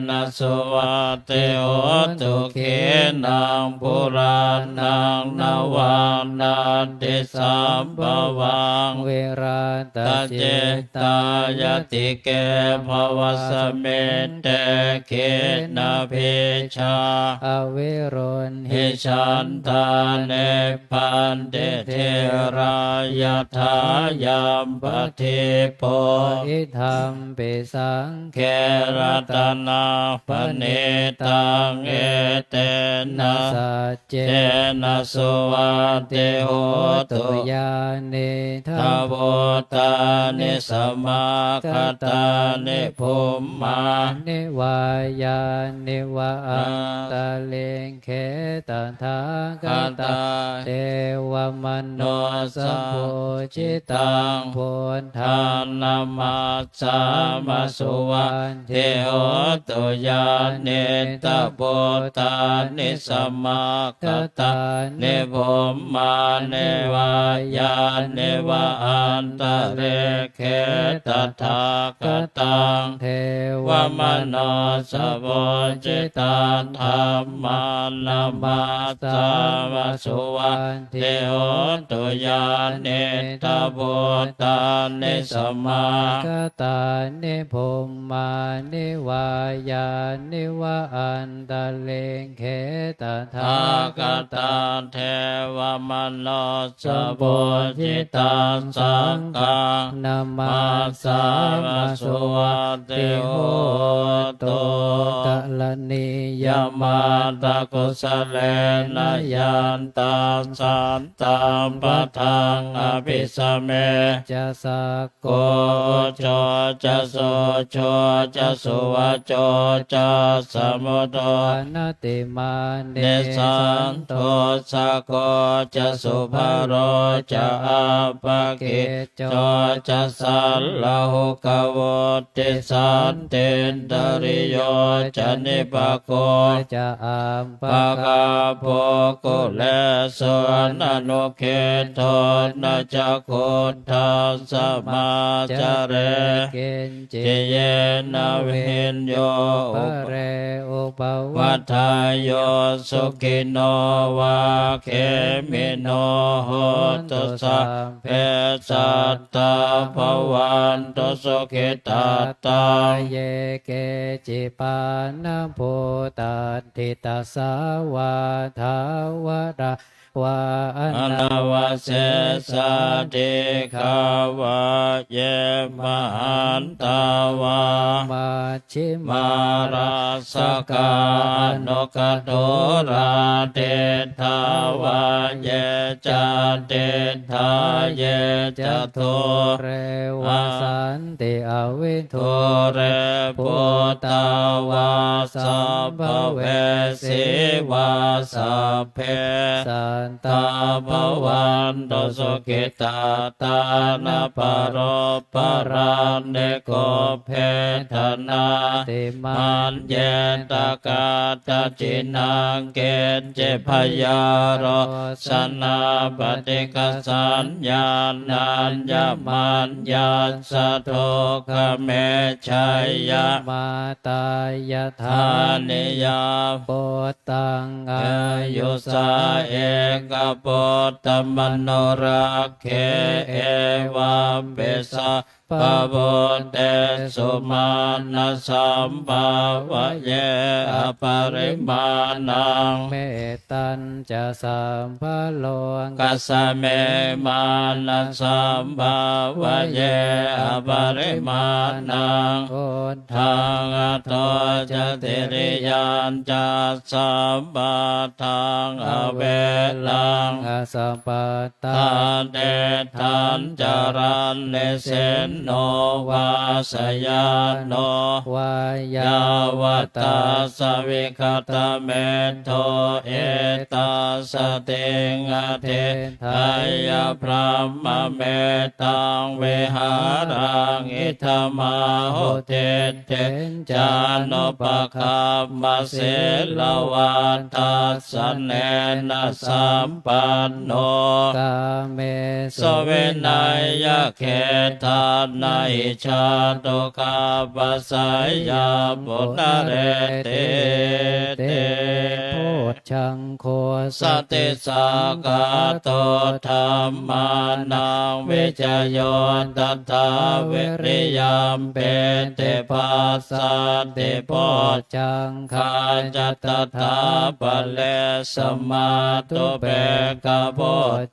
นะสุวัตติโหตุเขนังปุรานังนวังนาติสัมภวังเวราตเจตายติเกภวสเมเตเขนะเพชาอวิรุณหิชันตาเนพันเตเทรายถายามปฏิโปอิธัมปิสังเขรัตนาปณิตังเอเตนะสัจเจนะสุวัตติโหตุยานิทัพโพตานิสมาคตานิภูมมานิวายานิวะอันตะเลงเขตถาคตาเทวมโนสัพพุจิตังพุทธังนามัสสามาสุวันเทโหตุยานิตะโพตานิสมาคตานิภูมมานิวายานิวะอันตะเลเขตถาคตังเทวมโนสัพพุจิตังธัมมานามัสสามาสุวันเทโหตุยานิตะโพตานิสมาคตานิภูมมานิวายานิวะอันตะเลงเขตถาคตังเทวมโนสัพพุจิตังสังฆังนามัสสามาสุวัตติโห ตุ กะละนิย ยมาตะกุสเลนะยันตังสันตังปะทังอภิสเม จะสักโก โกโจจะโสโชจะสุวะโจจะสมุทโธ อนัตติมาเน เนสันโทสะโกจะสุภโรจะอาปะกิจโจจะสัลลหุกโวติสันตินตริโยจะนิปโก จะอัมปะ ปะกาโปกุเลสวนอนุเคโทนะจักขุทัสสะมาจาเร เกณฑ์จิ เจเยนะวินโย ปะเรอุป วั วั ฏ ฏ ทายโยสุขิโนวาเขมิโนโหตุสัพเพสัตตาภวันตุสุขิตาตา เยเกจิปานะโพตัตถิตาสาวาทาวราวาอ อน นาว าวเสสะเทขาวะเยมหันตาวา มาชิมา มาราสกาโนกโตราเตทาวาเยจะเตทาเยจะโท เรวสันติอวิทุ โทเรปุตาวาสัพพเวสีวาสัพเพ สันต ตาภวันตุสุขิตาตานาปโรปราเนโกเพทนา ติมา มันเยตกาตจินังเกณเจพยารสนาปฏิกสัญญานัญญมันยัสสะโทคเมชัยยะ มาตายา ทา ธา นิยา โปตังอา อา ยุ ยุสาเอกโปตตมโนรักเขเอวาเปสะปะโพเตสุมาณสัมภาวะเยอปริมาณัง เมตัญจะสัมภโลง กัสสะเมมานะสัมภาวะเยอปริมาณัง โอท ทางอัตโตจะติริยานจะสัมปะทางอเวลัง อาสัมปตา ทานเดทันจารันเนเสนโนวาสยานโน วาย ยาวตาสวิคตเมโทเอตาสติงอเทไทยพรหมเมตังเวหารังอิธมาโหเทเทจานุปคามาเสลวันตัสสะเนนะสัมปันโน กาเม สเวนัยยะเขทานนัยชาตุคาปัสสยาปุณเรเต เตโพชังโค สติสากาโตธรรมานังวิจโยตัตถาวิริยมเปเตปัสสันติโพ จัง คาจัตถาปะเลสมาตุเปกะโพ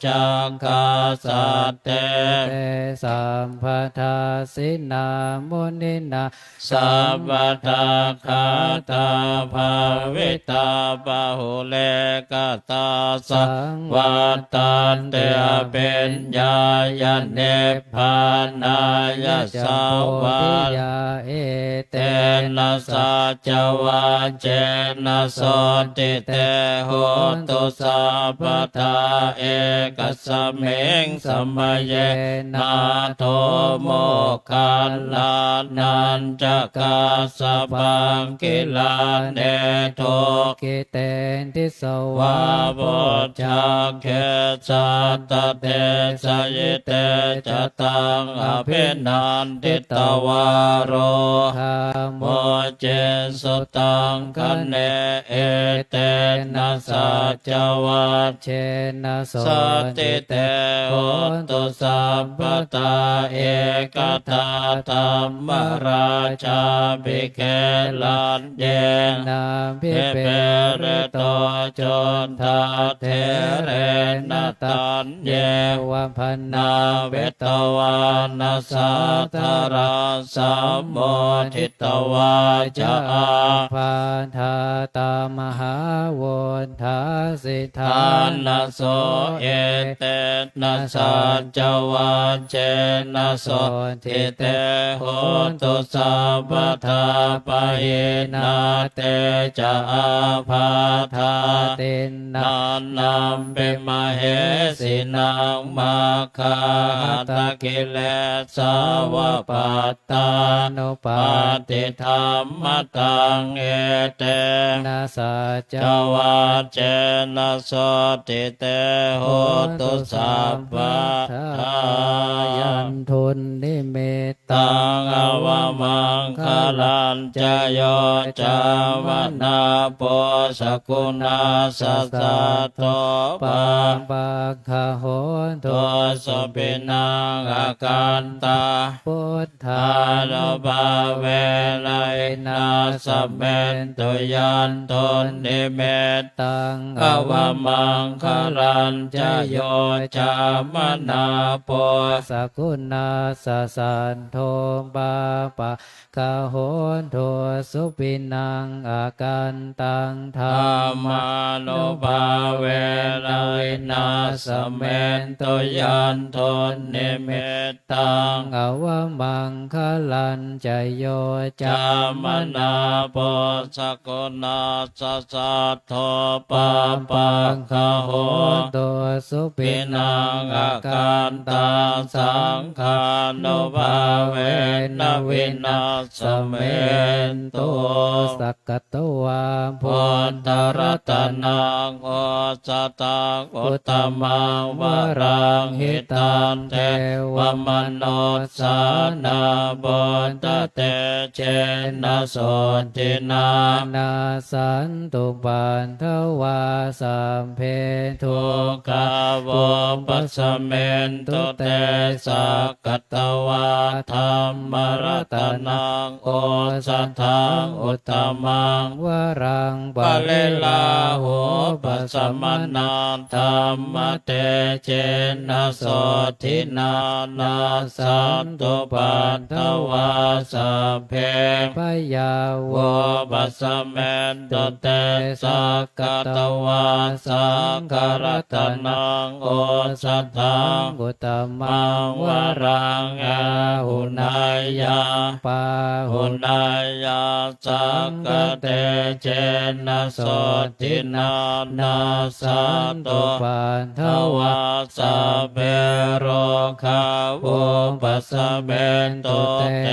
จังคาสัตเต เตสัมปทาสินามุนินา สัมปทาคาตาภาวิตาปะหุเลกตาสังวัตตันเตเป็นญาญเนพานายสา โพ วา ธิยาเอเต เตนะสัจวาเจนะโสติเตโหตุสัพพทาเอกสเมงสมเยนาโทโมคันลานันจะกาสปังกิลาเนโท กิเตนทิส วาว า โพจักเขสัตตเตสยิเตจตังอภินันติตวารโร คาโม โมเจสุตังคันเนเอเตนะสัจวัต เชนะโส สติเตโหตุสัพพตาเอ กตาธรรมราชาภิกขุลันเย นาภิเปริโตจนทาเทเรนตันเยวพันนาเวตวานาสาธาราสัมโมทิตวาจาภาทาตามหาวนทาสิทานาโสเอเตนะสัจจวัจเจนะโสทิเตโหตุสัพพทาปะเยนาเตจะอาภาธาตินันนัมเปมเหสินังมาคาตะกิเลสาวปัตตานุปาติธรรมตังเอเตนะสัจจวัจเจนะโสติเตโหตุสัพพทายันทุนนิเมตตังอวมังคลันจโยจาวนาโปสกุณาสัสสะโตปังปังคโหนโตสปินังอาการตาพุทธานุภาเวนัยนาสัมเมนตุยันทนนิเมตตังอวมังคลันจโยจามนาโปสกุณาสัสสันโทปาปะคโหนโทสุปินังอาการตังธรรมานุภาเวนัยนาสัมเมนตุยันทนนิเมตตังอวมังคลันจโยจามนาโปสกุณาสัสสัทโทปาปังคโหโตสุปินังอาการตังสังฆานุภาเวนะวินาสเมนโตสักกตวาพุทธรัตนังโอสตังอุตตมังวรังหิตันเทวมโนสานาบุตตเตเจนะโสตินานาสันตุปันทวาสัมเพทุกขโวปัสสเมนตุเตสักกตวาธรรมรัตนังโอสถังอุตตมังวรังปะเลลาโหปัสสมนันธรรมเตเจนะโสทินานาสันตุปันทวาสัพเพพยาวปัสสเมนตุเตสักกตวาสังฆรัตนังโอสถังอุตตมังวรังอาหุนายาปาหุนายาสักกเตเจนะโสทินานาสันตุปันทวาสัพเพโรคาโวปัสสเมนตุเต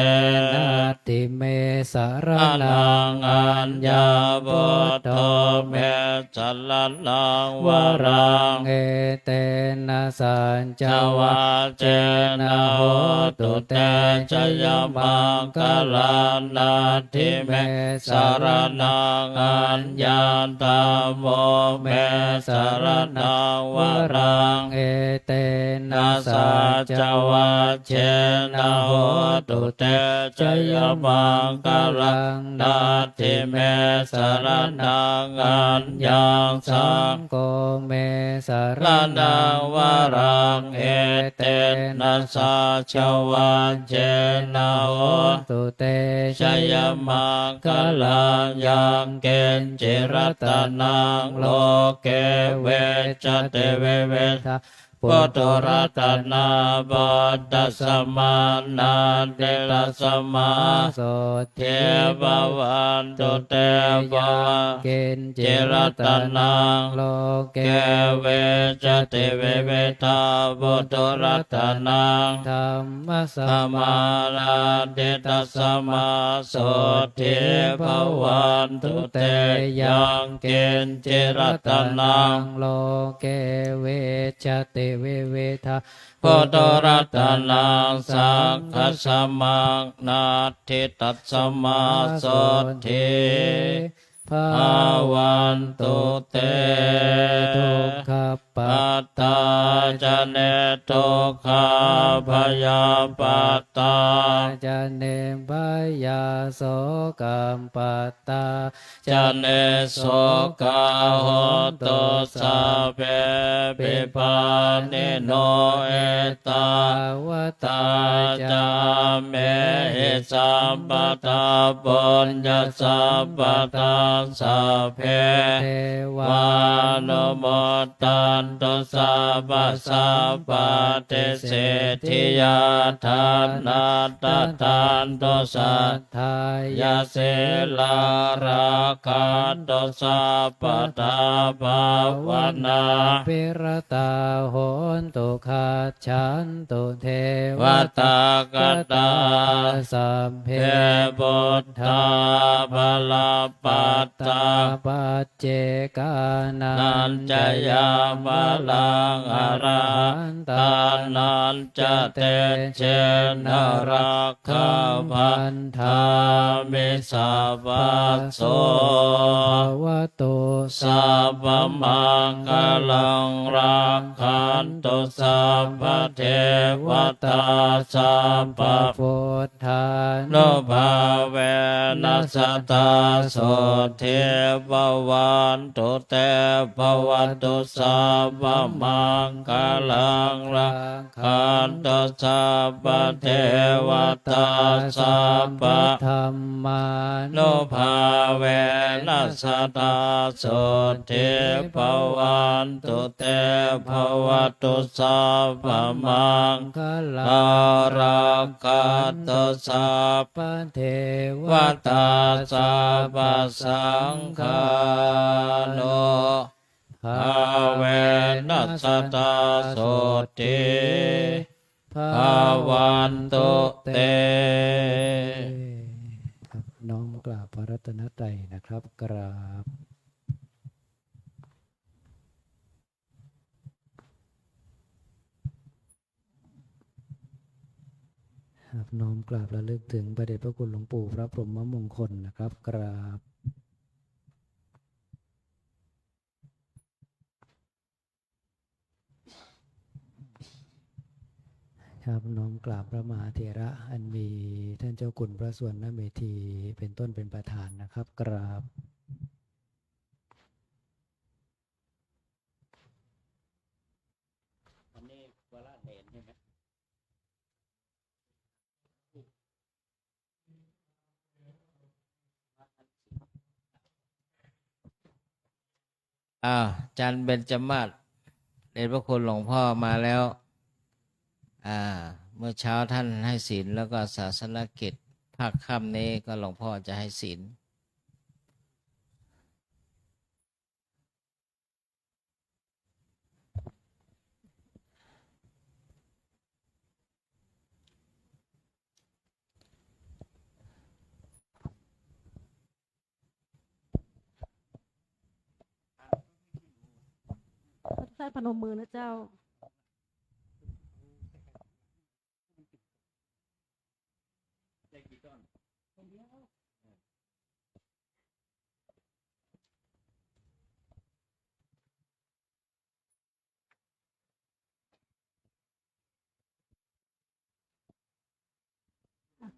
นะติเมสารนังอัญญาบุตโตเมสัลลังวรังเอเตนะสัญจวัจเจนะโหตุเตชยมังคลันนาทิเมสารนังอัญญาตโมเมสารนังวรังเอเตนะสัจจวัจเจนะโหตุเตชยมังคลังนาทิเมสารนังอัญญาสังโฆเมสารนังวรังเอเตนะสัจจวัจเจนะโหตุเตชยมังคลังยังเกณฑ์จิรัตนังโลเกเวจเตเวเวทาพุทธรัตนาบัตตสมานาเดลสมาโสเทภวันตุเตภวันเกณฑ์จิรัตนังโลเกเวจเตเวเวทาพุทธรัตนังธรรมสมานาเดตสมาโสเทภวันตุเตยังเกณฑ์จิรัตนังโลเกเวจเตเวเวทาพุทธรัตนังสังฆสมังนาทิตัสสมาโสทิภ ภา วันตุเต ทุกขปั ปัตตาจะเนทุกขาพยาปัตตา จะเนพยาโสกัมปัตตา จะเนโสกาโหตุสัพเพปิปานิโนเอตา ว ตาจาเมหิสัมปตาปุญญสัมปตาสัพเพ เทวาว านุโมตันตุสัพพะสัพปะเทเสทิยาทานาตทานตุสัท ทาย าเสลาราคันตุสัพพะทาภาวนา ปิรตาโหนตุขัจฉันตุเทว วัตตะกตา สัมเพ เพบุตธาภลปัตตา ปัจเจกานั นันจยามะลังอรหันตานันจะเตเชนะรักขพันธามิสัพพะโส วะตุ สัพพมังคลังรักขันตุสัพพะเทวตาสัพพะ พุทธา โนภาเวนัสตาโสเทภวันตุเตภวันตุสัพพมังคลังรักขันตุสัพพะเทวตาสัพพะ ธรรมา โนภาเวนัสตาโสเทภวันตุเตภวันตุสัพพมัง คลา คารักขันตุสัพ ปเทว วัตตาสัพพสังฆาโนภาเวนัสตาโสติภาวันตุเต ครับน้อมกราบพระรัตนตรัยนะครับกราบครับน้อมกราบระลึกถึงพระเดชพระคุณหลวงปู่พระพรหมมงคลนะครับกราบครับน้อมกราบพระมหาเถระอันมีท่านเจ้าคุณพระส่วนนเมธีเป็นต้นเป็นประธานนะครับกราบวันนี้วาระเด่นใช่ไหมจันเบญจมาศเดชพระคุณหลวงพ่อมาแล้วเมื่อเช้าท่านให้ศีลแล้วก็ศาสนกิจภาคค่ำนี้ก็หลวงพ่อจะให้ศีลทุกท่านพนมมือนะเจ้า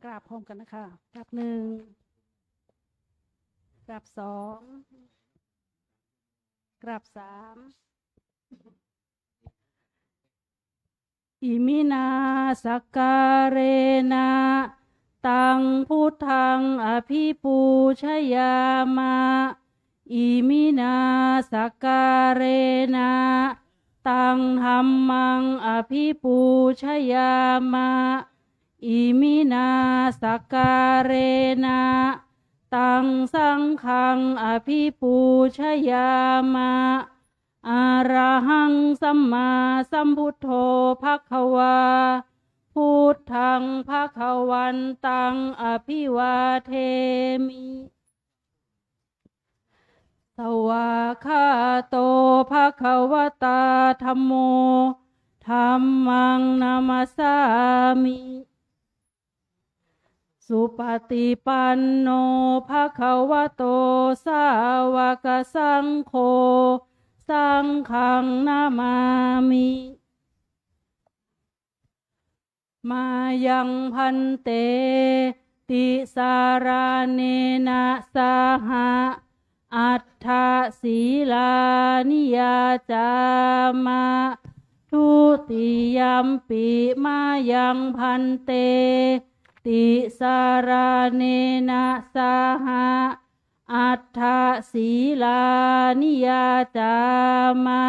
กราบพร้อมกันนะคะกราบหนึ่งกราบสองกราบสามอิมินาสกการเรนะตังพุทธังอภิปูชยามะอิมินาสกการเรนะตังธัมมังอภิปูชยามะอิมินาสกการเรนะตังสังฆังอภิปูชยามะอะระหังสัมมาสัมพุทโธภควาพุทธังภควันตังอภิวาเทมิสวากขาโตภควตาธัมโมธัมมังนามัสสามิ สุปฏิปันโนภะคะวะโตสาวกสังโฆสังฆังนามามิมายังพันเตติสาราเนนะสหะอัฏฐศีลานิยาจามะทุติยัมปิมายังพันเตติสาราเนนะสหะอัฏฐศีลานิยาจามะ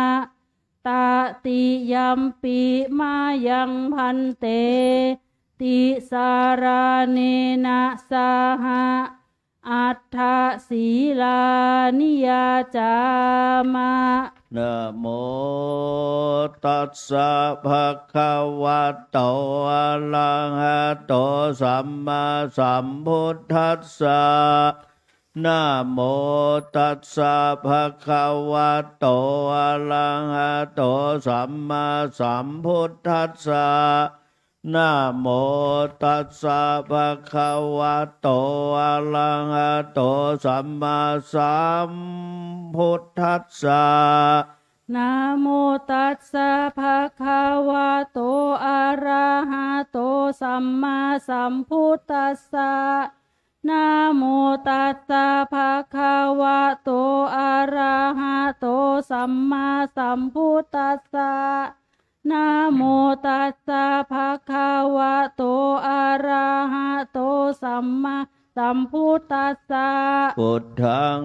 ตติยัมปิมายังพันเตติสาราเนนะสหะอัฏฐศีลานิยาจามะนะโมตัสสะภะคะวะโตอะระหะโตสัมมาสัมพุทธัสสะนะโมตัสสะภะคะวะโตอะระหะโตสัมมาสัมพุทธัสสะนะโมตัสสะภะคะวะโตอะระหะโตสัมมาสัมพุทธัสสะนะโมตัสสะภะคะวะโตอะระหะโตสัมมาสัมพุทธัสสะนะโมตัสสะภะคะวะโตอะระหะโตสัมมาสัมพุทธัสสะนะโมตัสสะภะคะวะโตอะระหะโตสัมมาสัมพุทธัสสะพุทธัง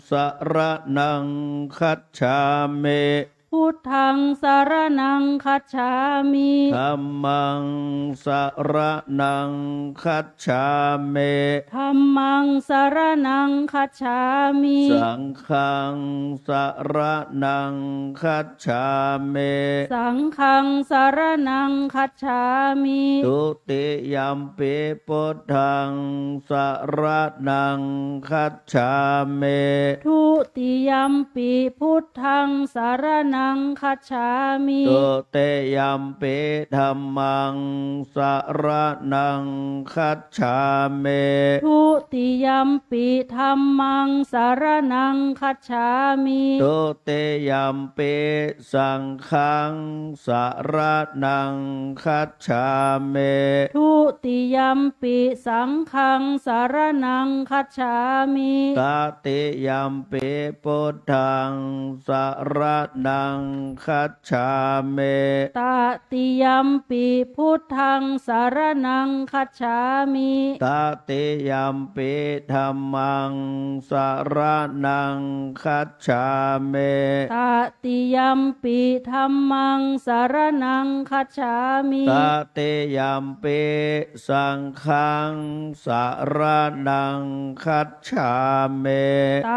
สรณังคัจฉามิ พุทธังสรณังคัจฉามิธัมมังสรณังคัจฉามิธัมมังสรณังคัจฉามิสังฆังสรณังคัจฉามิสังฆังสรณังคัจฉามิทุติยัมปิพุทธังสรณังคัจฉามิทุติยัมปิพุทธังสรณังคัจฉามิตุเตยัมปิธัมมังสรณังคัจฉามิทุติยัมปิธัมมังสรณังคัจฉามิตุเตยัมปิสังฆังสรณังคัจฉามิทุติยัมปิสังฆังสรณังคัจฉามิตติยัมปิพุทธังสรณังคัจฉามิตติยัมปิพุทธังสรณังคัจฉามิตติยัมปิธัมมังสรณังคัจฉามิตติยัมปิธัมมังสรณังคัจฉามิตติยัมปิสังฆังสรณังคัจฉามิต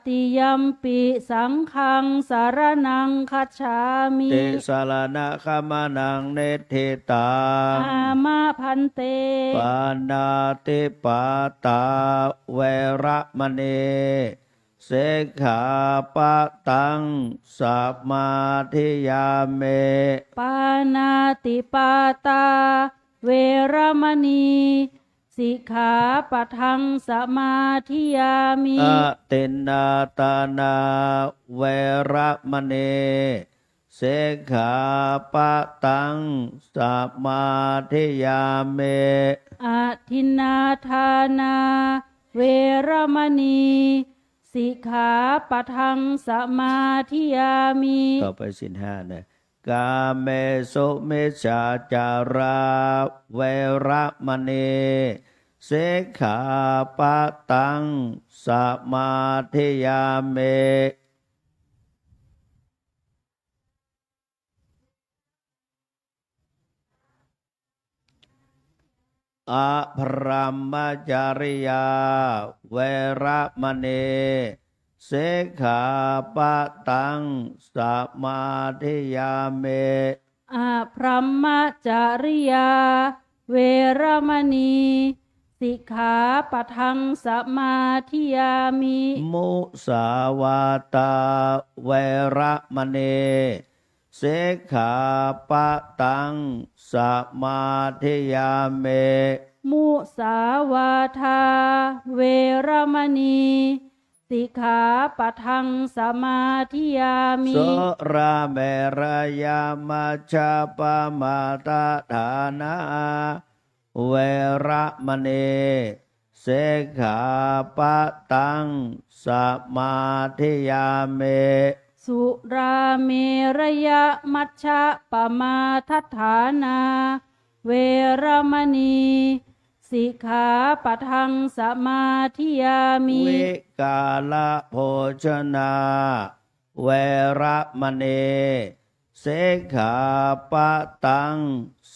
ติยัมปิสังฆังสรณังคัจฉามิติสรณะขมานังเนธิตาอามาพันเตปานาติปาตาเวระมณีเสขาปะตังสัมมาทิยามิปานาติปาตาเวรมณีสิกขาปะทังสมาธิยามิอตินนาตานาเวระมณีเสขาปะตังสัมมาทิยามิอทินนาทานาเวรมณีสิกขาปะทังสมาธิยามิต่อไปศีลห้านะกาเมสุมิจฉาจาราเวระมณีเสขาปะตังสัมมาทิยามิอภรัมมจาริยาเวระมณีเสขาปะตังสัมมาทิยามิอภรัมมจาริยาเวรมณีสิกขาปะทังสมาธิยามิมุสาวาตาเวระมณีเสขาปะตังสัมมาทิยามิ มุสาวาทาเวรมณีสิกขาปะทังสมาธิยามิ สุราเมรยามัชฌะปมาตฐานาเวระมณีสิกขาปะทังสมาธิยามิ สุราเมรยมัชฌะปมาทัฏฐานาเวรมณีสิกขาปะทังสมาธิยามิ วิกาลโภชนาเวระมณีสิกขาปะทัง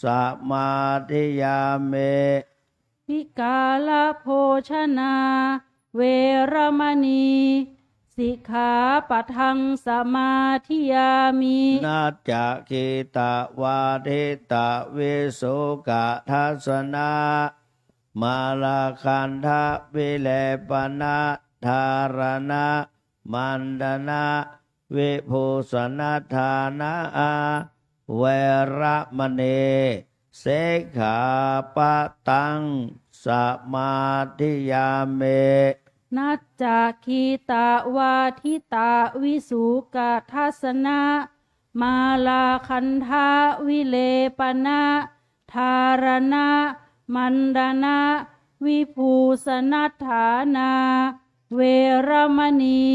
สมาธิยามิ วิกาลโภชนาเวรมณีสิกขาปะทังสมาธิยามิ นาจักขิตาวาทิตาวิสุกะทัสนามาลาคันทะวิเลปนะธารณะมันดนะวิภูสนัฏฐานะเวระมณีสิกขาปะทังสมาธิยามิ นัจจคีตาวาทิตาวิสุกะทัสนะมาลาคันธาวิเลปนะธารณะมันดนะวิภูสนัฏฐานาเวรมณี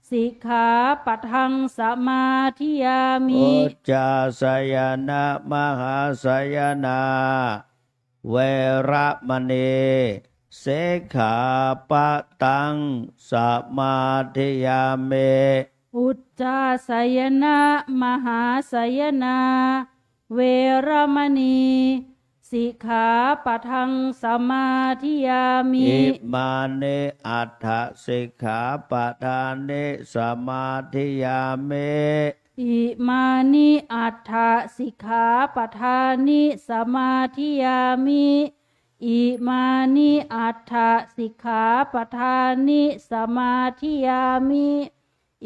สิกขาปะทังสมาธิยามิ อุจจาสยนะมหาสยนาเวระมณีสิกขาปะทังสมาธิยามิ อุจจาสยนะมหาสยนาเวรมณีสิกขาปะทังสมาธิยามิ อิมานิอัฏฐสิกขาปะทานิสมาธิยามิ อิมานิอัฏฐสิกขาปทานิสมาธิยามิอิมานิอัฏฐสิกขาปทานิสมาธิยามิ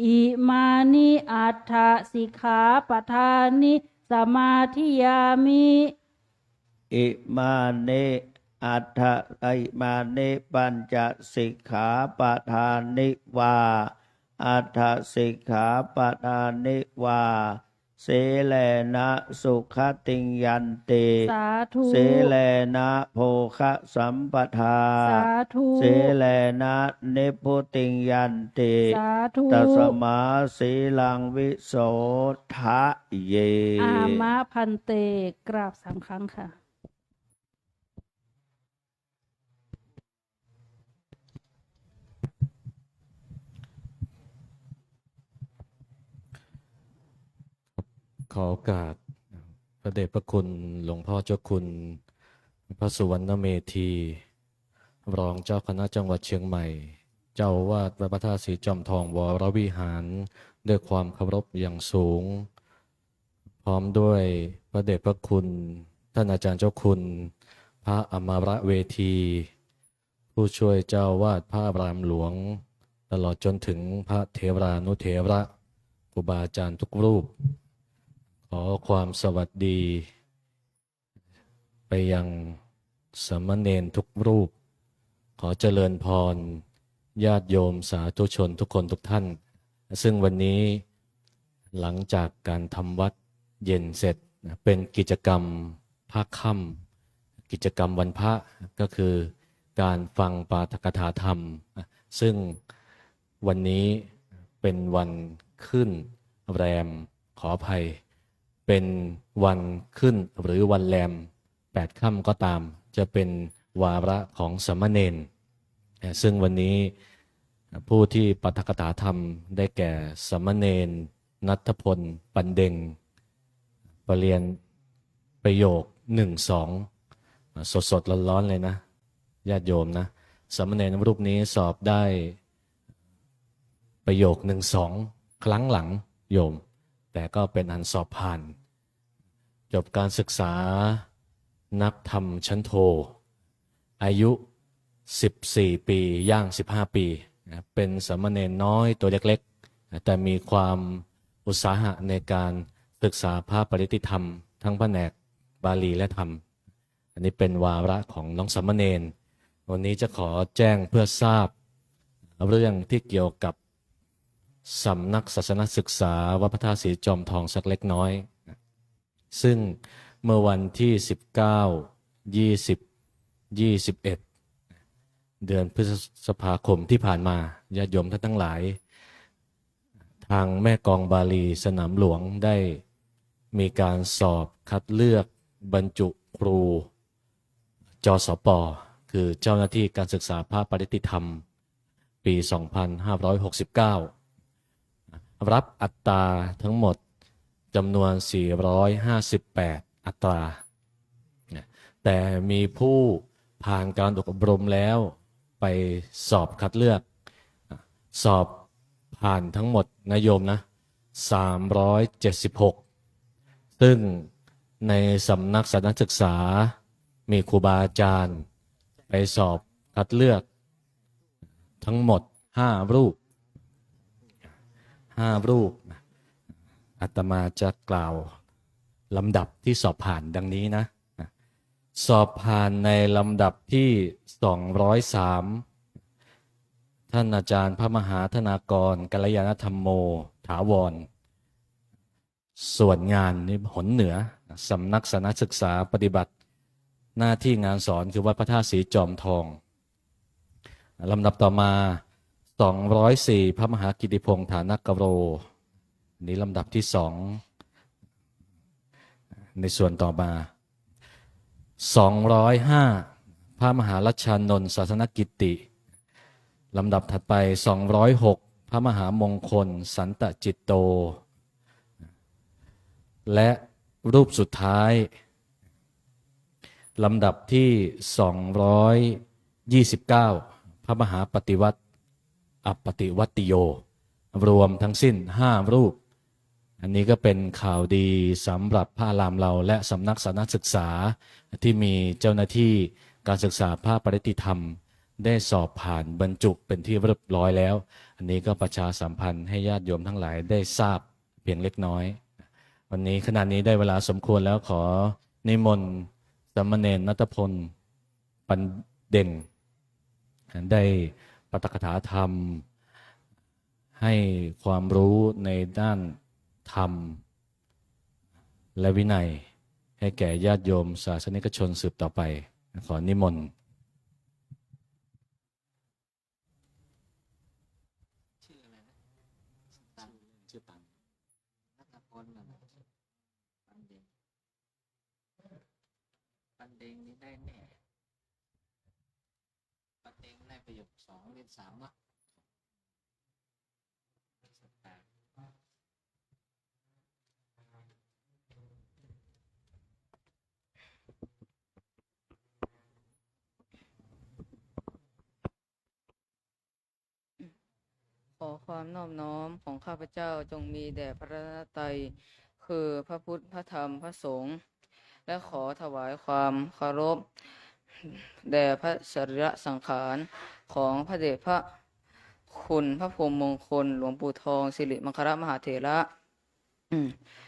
อิมานิอัฏฐสิกขาปทานิสมาธิยามิ อิมานิอัฏฐอิมานิปัญจสิกขาปะทานิวาอัฏฐสิกขาปะทานิวาสีเลนะสุขติงยันติ สาธุ สีเลนะโภคะสัมปทา สาธุ สีเลนะนิพพุติงยันติ สาธุ ตัสมาสีลังวิโสทะเย อามะพันเตกราบ3 ครั้งค่ะ ขอโอกาสพระเดชพระคุณหลวงพ่อเจ้าคุณพระสุวรรณเมธีรองเจ้าคณะจังหวัดเชียงใหม่ เจ้าอาวาดวัดพระธาตุศรีจอมทองวรวิหารด้วยความเคารพอย่างสูง พร้อมด้วยพระเดชพระคุณท่านอาจารย์เจ้าคุณพระอมรเวที ผู้ช่วยเจ้าอาวาดพระอารามหลวง ตลอดจนถึงพระเถรานุเถระครูบาอาจารย์ทุกรูป ขอความสวัสดี ไปยังสามเณรทุกรูป ขอเจริญพรญาติโยมสาธุชนทุกคนทุกท่าน ซึ่งวันนี้หลังจากการทำวัดเย็นเสร็จเป็นกิจกรรมภาคค่ำกิจกรรมวันพระก็คือการฟังปาฐกถาธรรม ซึ่งวันนี้เป็นวันขึ้นแรมขออภัยเป็นวันขึ้นหรือวันแรม8 ค่ำก็ตามจะเป็นวาระของสามเณรซึ่งวันนี้ผู้ที่ปาฐกถาธรรมได้แก่สามเณรณัฐพลปันเด็งประเรียนประโยค 1-2 สดๆร้อนๆเลยนะญาติโยมนะสามเณรรูปนี้สอบได้ประโยค 1-2 ครั้งหลังโยมแต่ก็เป็นอันสอบผ่านจบการศึกษานักธรรมชั้นโทอายุ14 ปีย่าง15 ปีเป็นสามเณรน้อยตัวเล็กๆแต่มีความอุตสาหะในการศึกษาพระปริยัติธรรมทั้งแผนกบาลีและธรรม อันนี้เป็นวาระของน้องสามเณรวันนี้จะขอแจ้งเพื่อทราบเรื่องที่เกี่ยวกับสำนักศาสนศึกษาวัดพระธาตุศรีจอมทองสักเล็กน้อยซึ่งเมื่อวันที่19 20 21เดือนพฤษภาคมที่ผ่านมาญาติโยมท่านทั้งหลายทางแม่กองบาลีสนามหลวงได้มีการสอบคัดเลือกบรรจุครูจสป.คือเจ้าหน้าที่การศึกษาพระปริตติธรรมปี 2569 รับอัตราทั้งหมดจำนวน 458 อัตราแต่มีผู้ผ่านการอบรมแล้วไปสอบคัดเลือกสอบผ่านทั้งหมดนะโยมนะ376ซึ่งในสำนักศาสนศึกษามีครูบาอาจารย์ไปสอบคัดเลือกทั้งหมด5 รูปอาตมาจะกล่าวลำดับที่สอบผ่านดังนี้นะสอบผ่านในลำดับที่203ท่านอาจารย์พระมหาธนากรกัลยาณธรรมโมถาวรส่วนงานนี่หนเหนือสำนักศาสนศึกษาปฏิบัติหน้าที่งานสอนคือวัดพระธาตุศรีจอมทองลำดับต่อมา204พระมหากิติพงษ์ฐานกโรนี้ลำดับที่2ในส่วนต่อมา205พระมหารัชชานนท์ศาสนกิตติลำดับถัดไป206พระมหามงคลสันตจิตโตและรูปสุดท้ายลำดับที่229พระมหาปฏิวัติอปฏิวัติโยรวมทั้งสิ้น5 รูปอันนี้ก็เป็นข่าวดีสำหรับพระอารามเราและสำนักศาสนศึกษาที่มีเจ้าหน้าที่การศึกษาพระปริตติธรรมได้สอบผ่านบรรจุเป็นที่เรียบร้อยแล้วอันนี้ก็ประชาสัมพันธ์ให้ญาติโยมทั้งหลายได้ทราบเพียงเล็กน้อยวันนี้ขณะนี้ได้เวลาสมควรแล้วขอนิมนต์สามเณรณัฐพลปันเด่นได้ปาฐกถาธรรมให้ความรู้ในด้านธรรมและวินัยให้แก่ญาติโยมศาสนิกชนสืบต่อไปขอนิมนต์ชื่ออะไรนะชื่อตันนัทพลปันเด้งนี่ได้แน่ปันเด้งได้ประโยค2เรียน3เนาะขอความนอบน้อมของข้าพเจ้าจงมีแด่พระรัตนตรัยคือพระพุทธพระธรรมพระสงฆ์และขอถวายความเคารพแด่พระสรีระสังขารของพระเดชพระคุณพระพรหมมงคลหลวงปู่ทองสิริมังคลมหาเถระ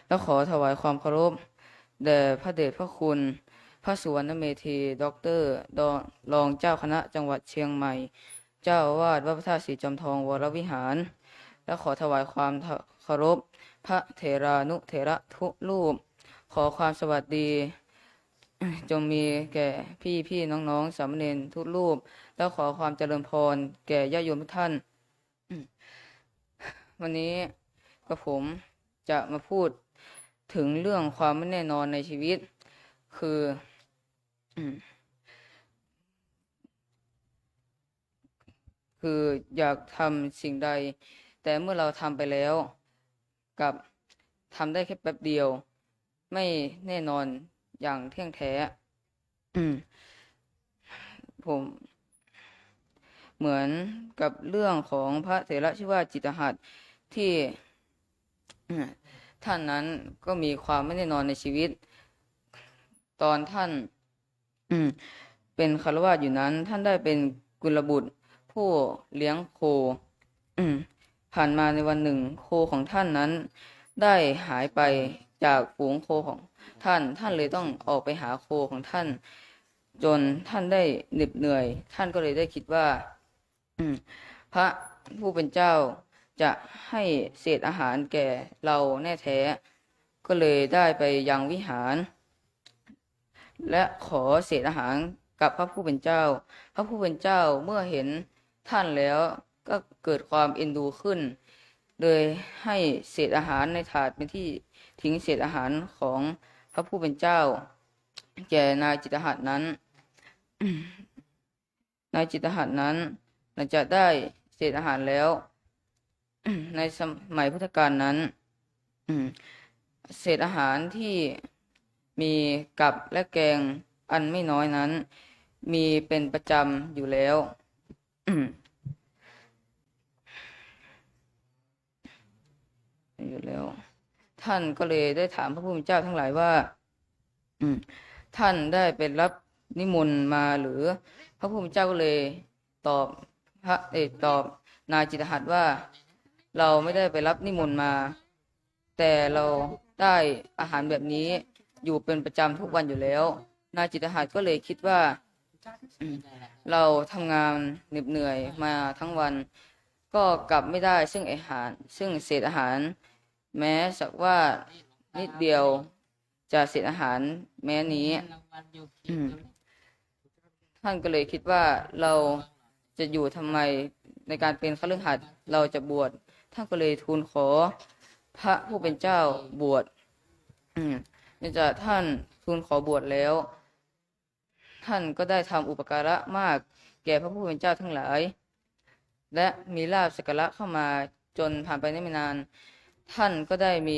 และขอถวายความเคารพแด่พระเดชพระคุณพระสุวรรณเมธีด็อกเตอร์รองเจ้าคณะจังหวัดเชียงใหม่เจ้าอาวาสวัดพระธาตุศรีจอมทองวรวิหารและขอถวายความเคารพพระเถรานุเถระทุกรูปขอความสวัสดีจงมีแก่พี่น้องสามเณรทุกรูปแล้วขอความเจริญพรแก่ญาติโยมทุกท่านวันนี้กระผมจะมาพูดถึงเรื่องความไม่แน่นอนในชีวิตคืออยากทำสิ่งใดแต่เมื่อเราทำไปแล้วกับทำได้แค่แป๊บเดียวไม่แน่นอนอย่างเที่ยงแท้ผมเหมือนกับเรื่องของพระเถระชื่อว่าจิตตหัตถ์ที่ท่านนั้นก็มีความไม่แน่นอนในชีวิตตอนท่านเป็นฆราวาสอยู่นั้นท่านได้เป็นกุลบุตรผู้เลี้ยงโคผ่านมาในวันหนึ่งโคของท่านนั้นได้หายไปจากฝูงโคของท่านเลยต้องออกไปหาโคของท่าน จนท่านได้เหน็ดเหนื่อย ท่านก็เลยได้คิดว่าพระผู้เป็นเจ้าจะให้เศษอาหารแก่เราแน่แท้ ก็เลยได้ไปยังวิหาร และขอเศษอาหารกับพระผู้เป็นเจ้า พระผู้เป็นเจ้าเมื่อเห็นท่านแล้วก็เกิดความเอ็นดูขึ้น โดยให้เศษอาหารในถาดเป็นที่ทิ้งเศษอาหารของพระผู้เป็นเจ้า แก่นายจิตหัตถ์นั้น นายจิตหัตถ์นั้นหลังจากได้เศษอาหารแล้ว ในสมัยพุทธกาลนั้นเศษอาหารที่มีกับและแกงอันไม่น้อยนั้น มีเป็นประจำอยู่แล้ว ท่านก็เลยได้ถามพระผู้เป็นเจ้าทั้งหลายว่าท่านได้ไปรับนิมนต์มาหรือพระผู้เป็นเจ้าก็เลยตอบตอบนายจิตหัตถ์ว่าเราไม่ได้ไปรับนิมนต์มา แต่เราได้อาหารแบบนี้อยู่เป็นประจำทุกวันอยู่แล้วนายจิตหัตถ์ก็เลยคิดว่าเราทำงานเหนื่อยมาทั้งวันก็กลับไม่ได้ซึ่งเศษอาหาร แม้สักว่านิดเดียวจะเศษอาหารแม้นี้ท่านก็เลยคิดว่าเราจะอยู่ทำไมในการเป็นคฤหัสถ์เราจะบวชท่านก็เลยทูลขอพระผู้เป็นเจ้าบวชเนื่องจากท่านทูลขอบวชแล้วท่านก็ได้ทำอุปการะมากแก่พระผู้เป็นเจ้าทั้งหลายและมีลาภสักการะเข้ามาจนผ่านไปไม่นานท่านก็ได้มี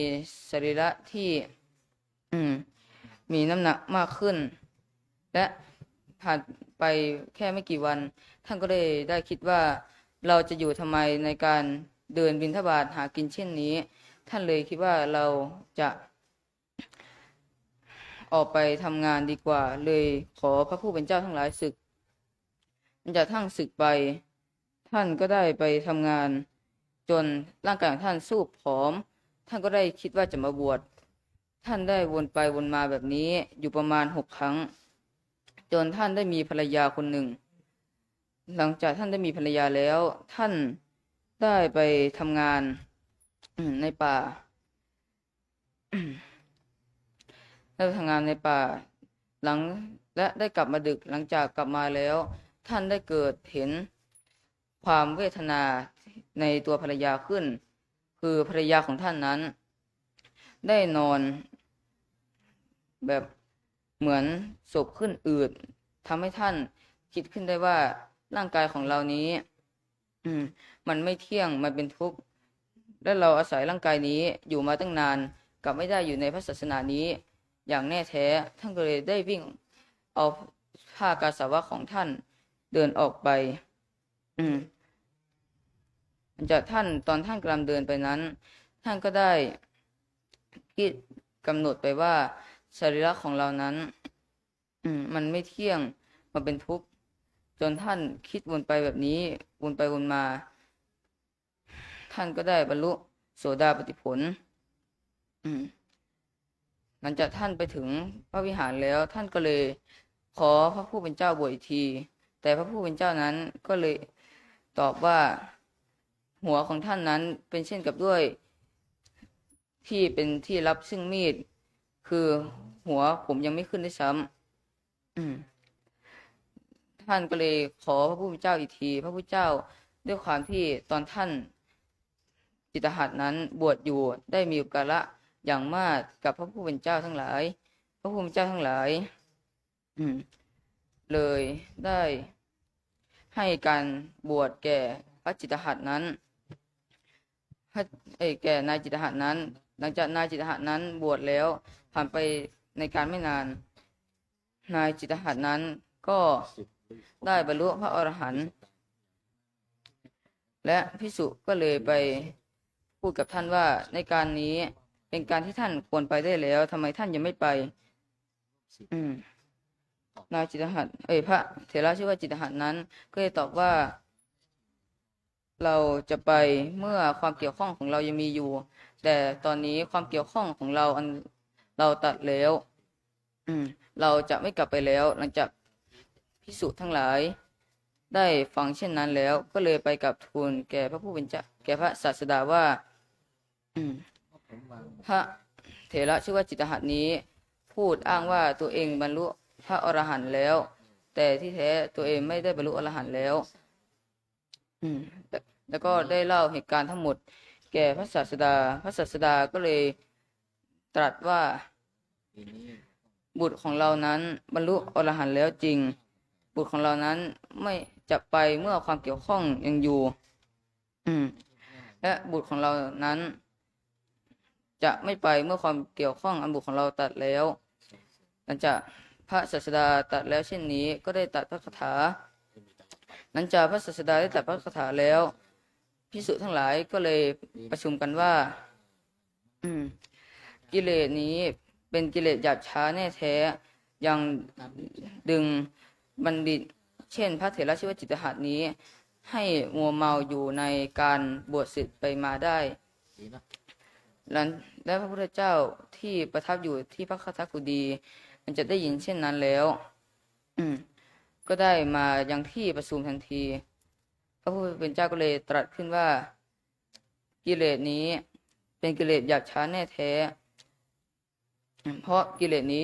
สรีระที่มีน้ำหนักมากขึ้นและผ่านไปแค่ไม่กี่วันท่านก็ได้คิดว่าเราจะอยู่ทำไมในการเดินบิณฑบาตหากินเช่นนี้ท่านเลยคิดว่าเราจะออกไปทำงานดีกว่าเลยขอพระผู้เป็นเจ้าทั้งหลายศึกจากท่านศึกไปท่านก็ได้ไปทำงานจนร่างกายของท่านสู้ผอมท่านก็ได้คิดว่าจะมาบวชท่านได้วนไปวนมาแบบนี้อยู่ประมาณ6 ครั้งจนท่านได้มีภรรยาคนหนึ่งหลังจากท่านได้มีภรรยาแล้วท่านได้ไปทำงานในป่าได้ไปทำงานในป่าและได้กลับมาดึกหลังจากกลับมาแล้วท่านได้เกิดเห็นความเวทนาในตัวภรรยาขึ้นคือภรรยาของท่านนั้นได้นอนแบบเหมือนศพขึ้นอืดทำให้ท่านคิดขึ้นได้ว่าร่างกายของเรานี้มันไม่เที่ยงมันเป็นทุกข์และเราอาศัยร่างกายนี้อยู่มาตั้งนานกลับไม่ได้อยู่ในพระศาสนานี้อย่างแน่แท้ท่านก็เลยได้วิ่งเอาผ้ากาสาวะของท่านเดินออกไปจากท่านตอนท่านกำลังเดินไปนั้นท่านก็ได้คิดกำหนดไปว่าสรีระของเรานั้นมันไม่เที่ยงมันเป็นทุกข์จนท่านคิดวนไปแบบนี้วนไปวนมาท่านก็ได้บรรลุโสดาปัตติผลหลังจากท่านไปถึงพระวิหารแล้วท่านก็เลยขอพระผู้เป็นเจ้าบวชอีกทีแต่พระผู้เป็นเจ้านั้นก็เลยตอบว่าหัวของท่านนั้นเป็นเช่นกับด้วยที่เป็นที่รับซึ่งมีดคือหัวผมยังไม่ขึ้นด้วยซ้ำท่านก็เลยขอพระผู้เป็นเจ้าอีกทีพระผู้เจ้าด้วยความที่ตอนท่านจิตหัตถ์นั้นบวชอยู่ได้มีอุปการะอย่างมากกับพระผู้เป็นเจ้าทั้งหลายพระผู้เป็นเจ้าทั้งหลายเลยได้ให้การบวชแก่พระจิตหัตถ์นั้นแก่นายจิตหัตถ์นั้นหลังจากนายจิตหัตถ์นั้นบวชแล้วผ่านไปในการไม่นานนายจิตหัตถ์นั้นก็ได้บรรลุพระอรหันต์และภิกษุก็เลยไปพูดกับท่านว่าในการนี้เป็นการที่ท่านควรไปได้แล้วทำไมท่านยังไม่ไปนายจิตหัตถ์พระเถระชื่อว่าจิตหัตถ์นั้นก็เลยตอบว่าเราจะไปเมื่อความเกี่ยวข้องของเรายังมีอยู่แต่ตอนนี้ความเกี่ยวข้องของเราเราตัดแล้วเราจะไม่กลับไปแล้วหลังจาก ภิกษุทั้งหลายได้ฟังเช่นนั้นแล้วก็เลยไปกับทูลแก่พระผู้เป็นเจ้าแก่พระศาสดาว่าพระเถระชื่อว่าจิตตหัตถ์นี้พูดอ้างว่าตัวเองบรรลุพระอรหันต์แล้ว แต่ที่แท้ตัวเองไม่ได้บรรลุอรหันต์แล้วแล้วก็ได้เล่าเหตุการณ์ทั้งหมดแก่พระศาสดาพระศาสดาก็เลยตรัสว่าบุตรของเรานั้นบรรลุอรหันต์แล้วจริงบุตรของเรานั้นไม่จะไปเมื่อความเกี่ยวข้องยังอยู่และบุตรของเรานั้นจะไม่ไปเมื่อความเกี่ยวข้องอันบุตรของเราตัดแล้วหลังจากพระศาสดาตรัสแล้วเช่นนี้ก็ได้ตรัสพระคาถาหลังจากพระศาสดาได้ตรัสพระคาถาแล้วภิกษุทั้งหลายก็เลยประชุมกันว่ากิเลสนี้เป็นกิเลสหยาบช้าแน่แท้ยังดึงบัณฑิตเช่นพระเถระชื่อว่าจิตตหัตถ์นี้ให้มัวเมาอยู่ในการบวชศึกไปมาได้และพระพุทธเจ้าที่ประทับอยู่ที่พระคทกุฎีมันจะได้ยินเช่นนั้นแล้วก็ได้มายังที่ประชุมทันทีพระผู้เป็นเจ้าก็เลยตรัสขึ้นว่ากิเลสนี้เป็นกิเลสหยาบช้าแน่แท้เพราะกิเลสนี้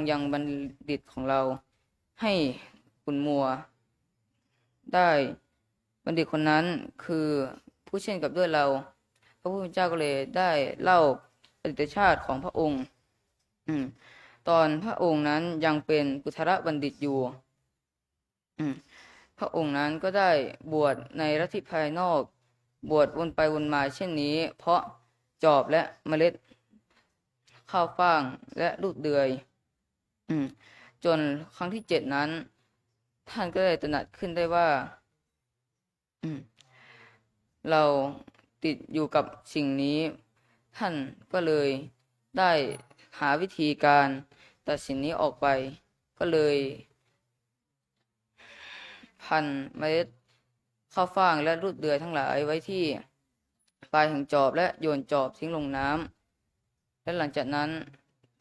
ยังบัณฑิตของเราให้ขุ่นมัวได้บัณฑิตคนนั้นคือผู้เช่นกับด้วยเราพระผู้เป็นเจ้าก็เลยได้เล่าอดีตชาติของพระองค์ตอนพระองค์นั้นยังเป็นกุทรบัณฑิตอยู่พระองค์นั้นก็ได้บวชในลัทธิภายนอกบวชวนไปวนมาเช่นนี้เพราะจอบและเมล็ดข้าวฟ่างและลูกเดือยจนครั้งที่7นั้นท่านก็ได้ตระหนักขึ้นได้ว่าเราติดอยู่กับสิ่งนี้ท่านก็เลยได้หาวิธีการตัดสิ่งนี้ออกไปก็เลยพันเมล็ดข้าวฟ่างและลูกเดือยทั้งหลายไว้ที่ปลายแห่งจอบและโยนจอบทิ้งลงน้ำและหลังจากนั้น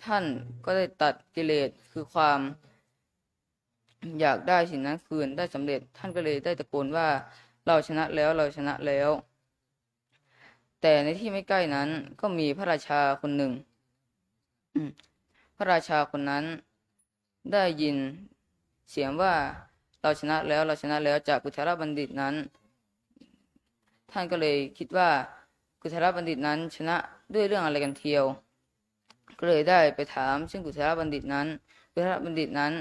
ท่านก็ได้ตัดกิเลสคือความอยากได้สิ่งนั้นคืนได้สำเร็จท่านก็เลยได้ตะโกนว่าเราชนะแล้วเราชนะแล้วแต่ในที่ไม่ใกล้นั้นก็มีพระราชาคนหนึ่งพระราชาคนนั้นได้ยินเสียงว่าเราชนะแล้วเราชนะแล้วจากกุทรบัณฑิตนั้นท่านก็เลยคิดว่ากุทรบัณฑิตนั้นชนะด้วยเรื่องอะไรกันเทียวก็เลยได้ไปถามซึ่งกุทรบัณฑิตนั้นกุทรบัณฑิตนั้น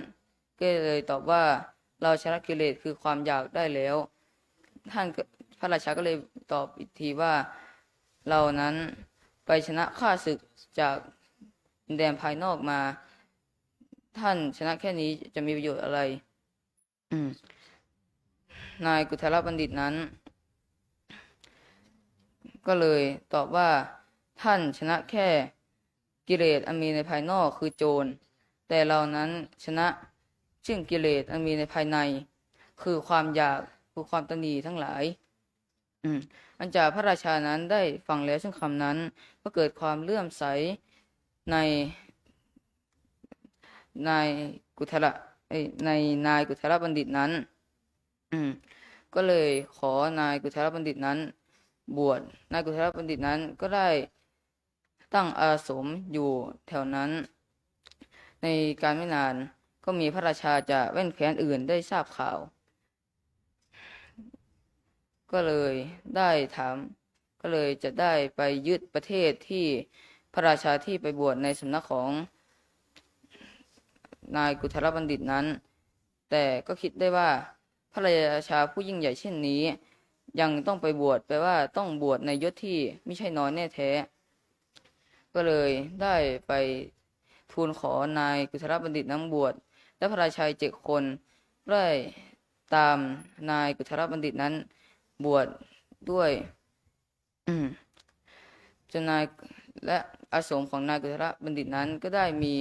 ก็เลยตอบว่าเราชนะกิเลสคือความอยากได้แล้วท่านพระราชาก็เลยตอบอีกทีว่าเรานั้นไปชนะข้าศึกจากแดนภายนอกมาท่านชนะแค่นี้จะมีประโยชน์อะไรนายกุทรบัณฑิตนั้นก็เลยตอบว่าท่านชนะแค่กิเลสอันมีในภายนอกคือโจรแต่เรานั้นชนะซึ่งกิเลสอันมีในภายในคือความอยากคือความตนีทั้งหลายอันจากพระราชานั้นได้ฟังแล้วซึ่งคำนั้นก็เกิดความเลื่อมใสในนายกุทระในนายกุทรบัณฑิตนั้นก็เลยขอนายกุทรบัณฑิตนั้นบวชนายกุทรบัณฑิตนั้นก็ได้ตั้งอาสมอยู่แถวนั้นในการไม่นานก็มีพระราชาจากแว่นแคว้นอื่นได้ทราบข่าวก็เลยได้ถามก็เลยจะได้ไปยึดประเทศที่พระราชาที่ไปบวชในสำนักของนายกุทรบัณฑิตนั้นแต่ก็คิดได้ว่าพระราชาผู้ยิ่งใหญ่เช่นนี้ยังต้องไปบวชแปลว่าต้องบวชในยศที่ไม่ใช่น้อยแน่แท้ก็เลยได้ไปทูลขอนายกุทรบัณฑิตนั้นบวชและพระราชา7 คนได้ตามนายกุทรบัณฑิตนั้นบวชด้วยจนนายและอาสมของนายกุทรบัณฑิตนั้นก็ได้มี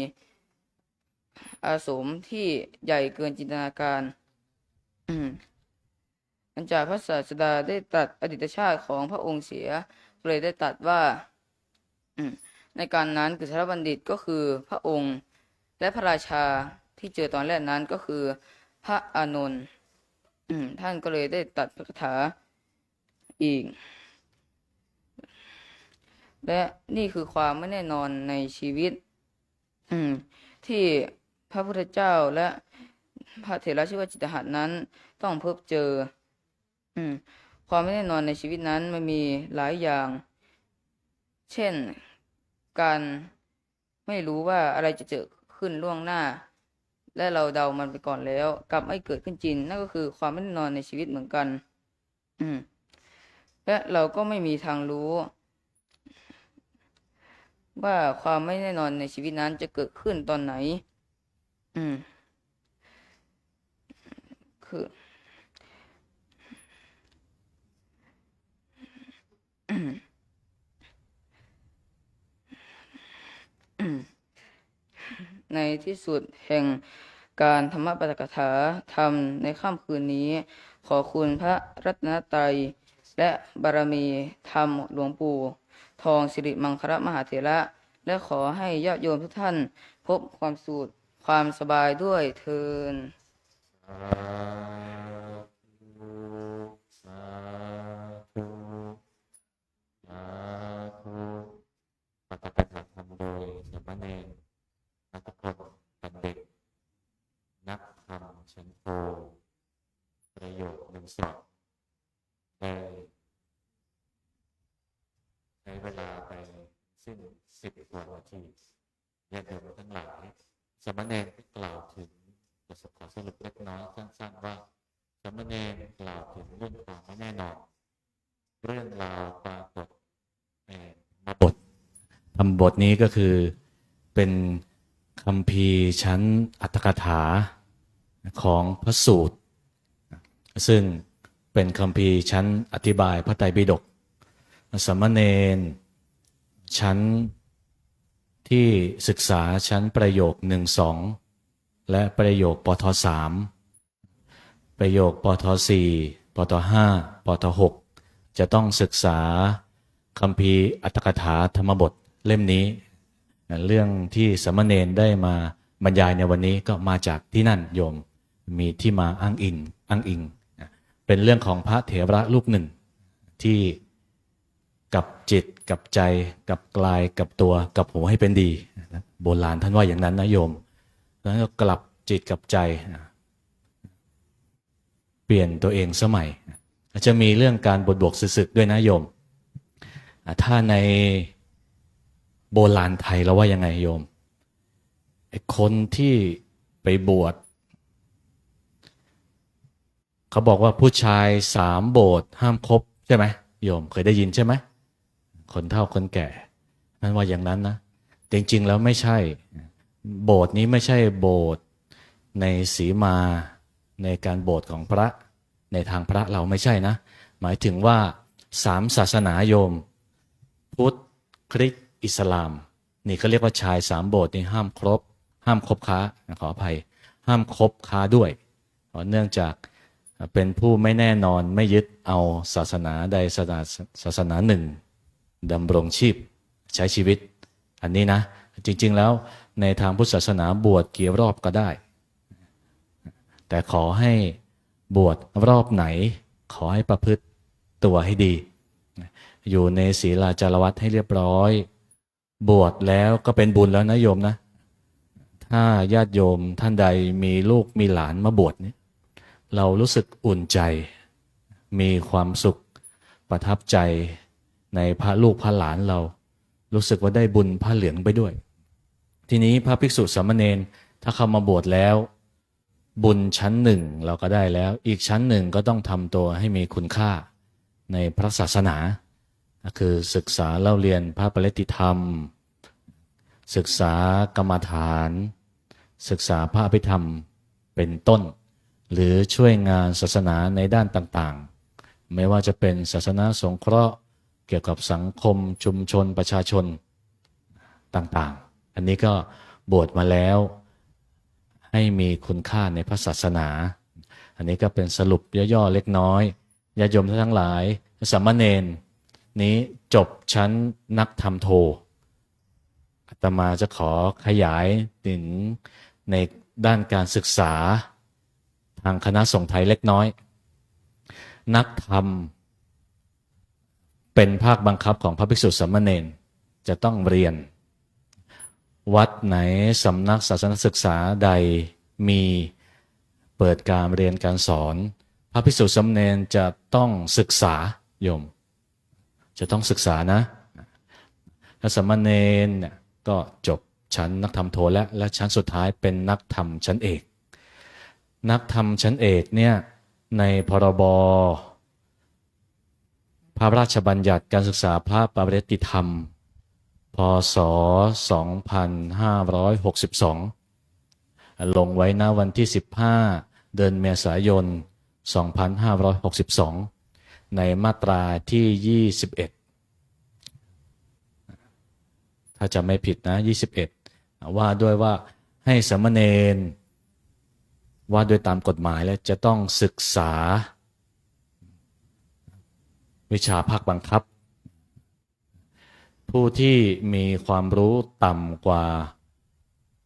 อาสมที่ใหญ่เกินจินตนาการอันจากพระศาสดาได้ตรัสอดีตชาติของพระองค์เสียเลยได้ตรัสว่าในการนั้นกุทรบัณฑิตก็คือพระองค์และพระราชาที่เจอตอนแรกนั้นก็คือพ พระอานนท์ท่านก็เลยได้ตรัสพระคาถาอีก และนี่คือความไม่แน่นอนในชีวิตที่พระพุทธเจ้าและพระเถระชื่อว่าจิตตหัตถ์นั้นต้องพบเจอความไม่แน่นอนในชีวิตนั้นมันมีหลายอย่าง เช่นการไม่รู้ว่าอะไรจะเกิดขึ้นล่วงหน้า และเราเดามันไปก่อนแล้วกลับไม่เกิดขึ้นจริงนั่นก็คือความไม่แน่นอนในชีวิตเหมือนกันและเราก็ไม่มีทางรู้ว่าความไม่แน่นอนในชีวิตนั้นจะเกิดขึ้นตอนไหนคือในที่สุดแห่งการธรรมปาฐกถาธรรมในค่ำคืนนี้ขอคุณพระรัตนตรัยและบารมีธรรมหลวงปู่ทองสิริมังคลมหาเถระและขอให้ญาติโยมทุกท่านพบความสุขความสบายด้วยเทินปาฐกถาธรรมโดยสามเณรนักพจน์บัณฑิตนักธรรมชั้นโทประโยค1 2ได้ใช้เวลาไปสิ้น10 กว่านาทีญาติโยมทั้งหลายสามเณรกล่าวถึงประสบการณ์สรุปเล็กน้อยสั้นๆว่าสามเณรกล่าวถึงเรื่องความไม่แน่นอนเรื่องราวปรากฏในบทธรรมบทนี้ก็คือเป็นคัมภีร์ชั้นอัตถกถาของพระสูตรซึ่งเป็นคัมภีร์ชั้นอธิบายพระไตรปิฎกสามเณรชั้นที่ศึกษาชั้นประโยค1 2และประโยคปท3ประโยคปท4ปท5ปท6จะต้องศึกษาคัมภีร์อัตถกถาธรรมบทเล่มนี้เรื่องที่สามเณรได้มาบรรยายในวันนี้ก็มาจากที่นั่นโยมมีที่มาอ้างอิงเป็นเรื่องของพระเถระรูปหนึ่งที่กับจิตกับใจกับกายกับตัวกับหูให้เป็นดีโบราณท่านว่าอย่างนั้นนะโยมแล้วก็กลับจิตกับใจเปลี่ยนตัวเองสมัยจะมีเรื่องการบวกศึกด้วยนะโยมถ้าในโบราณไทยเราว่ายังไงโยมไอ้คนที่ไปบวชเขาบอกว่าผู้ชาย3 โบสถ์ห้ามคบใช่ไหมโยมเคยได้ยินใช่ไหมคนเฒ่าคนแก่นั่นว่าอย่างนั้นนะจริงๆแล้วไม่ใช่โบสถ์นี้ไม่ใช่โบสถ์ในสีมาในการโบสถ์ของพระในทางพระเราไม่ใช่นะหมายถึงว่า3 ศาสนาโยมพุทธคริสต์อิสลามนี่เขาเรียกว่าชาย3 โบสถ์นี่ห้ามคบค้าขออภัยห้ามคบค้าด้วยเนื่องจากเป็นผู้ไม่แน่นอนไม่ยึดเอาศาสนาใดศาสนาหนึ่งดำรงชีพใช้ชีวิตอันนี้นะจริงๆแล้วในทางพุทธศาสนาบวชกี่รอบก็ได้แต่ขอให้บวชรอบไหนขอให้ประพฤติตัวให้ดีอยู่ในศีลาจารวัตให้เรียบร้อยบวชแล้วก็เป็นบุญแล้วนะโยมนะถ้าญาติโยมท่านใดมีลูกมีหลานมาบวชเนี่ยเรารู้สึกอุ่นใจมีความสุขประทับใจในพระลูกพระหลานเรารู้สึกว่าได้บุญผ้าเหลืองไปด้วยทีนี้พระภิกษุสามเณรถ้าเข้ามาบวชแล้วบุญชั้น1เราก็ได้แล้วอีกชั้น1ก็ต้องทำตัวให้มีคุณค่าในพระศาสนาคือศึกษาเล่าเรียนพระปริตติธรรมศึกษากรรมฐานศึกษาพระอภิธรรมเป็นต้นหรือช่วยงานศาสนาในด้านต่างๆไม่ว่าจะเป็นศาสนาสงเคราะห์เกี่ยวกับสังคมชุมชนประชาชนต่างๆอันนี้ก็บวชมาแล้วให้มีคุณค่าในพระศาสนาอันนี้ก็เป็นสรุปย่อๆเล็กน้อยญาติโยมทั้งหลายสามเณรนี้จบชั้นนักธรรมโทอาตมาจะขอขยายถึงในด้านการศึกษาท ทางคณะสงฆ์ไทยเล็กน้อยนักธรรมเป็นภาคบังคับของพระภิกษุสามเณรจะต้องเรียนวัดไหนสำนักศาสนศึกษาใดมีเปิดการเรียนการสอนพระภิกษุสามเณรจะต้องศึกษาโยมจะต้องศึกษานะถ้าสามเณรเนี่ยก็จบชั้นนักธรรมโทและชั้นสุดท้ายเป็นนักธรรมชั้นเอกนักธรรมชั้นเอกเนี่ยในพรบพระราชบัญญัติการศึกษาพระปริยัติธรรมพ.ศ. 2562 ลงไว้ณวันที่15เดือนเมษายน2562ในมาตราที่21ถ้าจะไม่ผิดนะ21ว่าด้วยว่าให้สามเณรว่าด้วยตามกฎหมายแล้วจะต้องศึกษาวิชาภาคบังคับผู้ที่มีความรู้ต่ำกว่า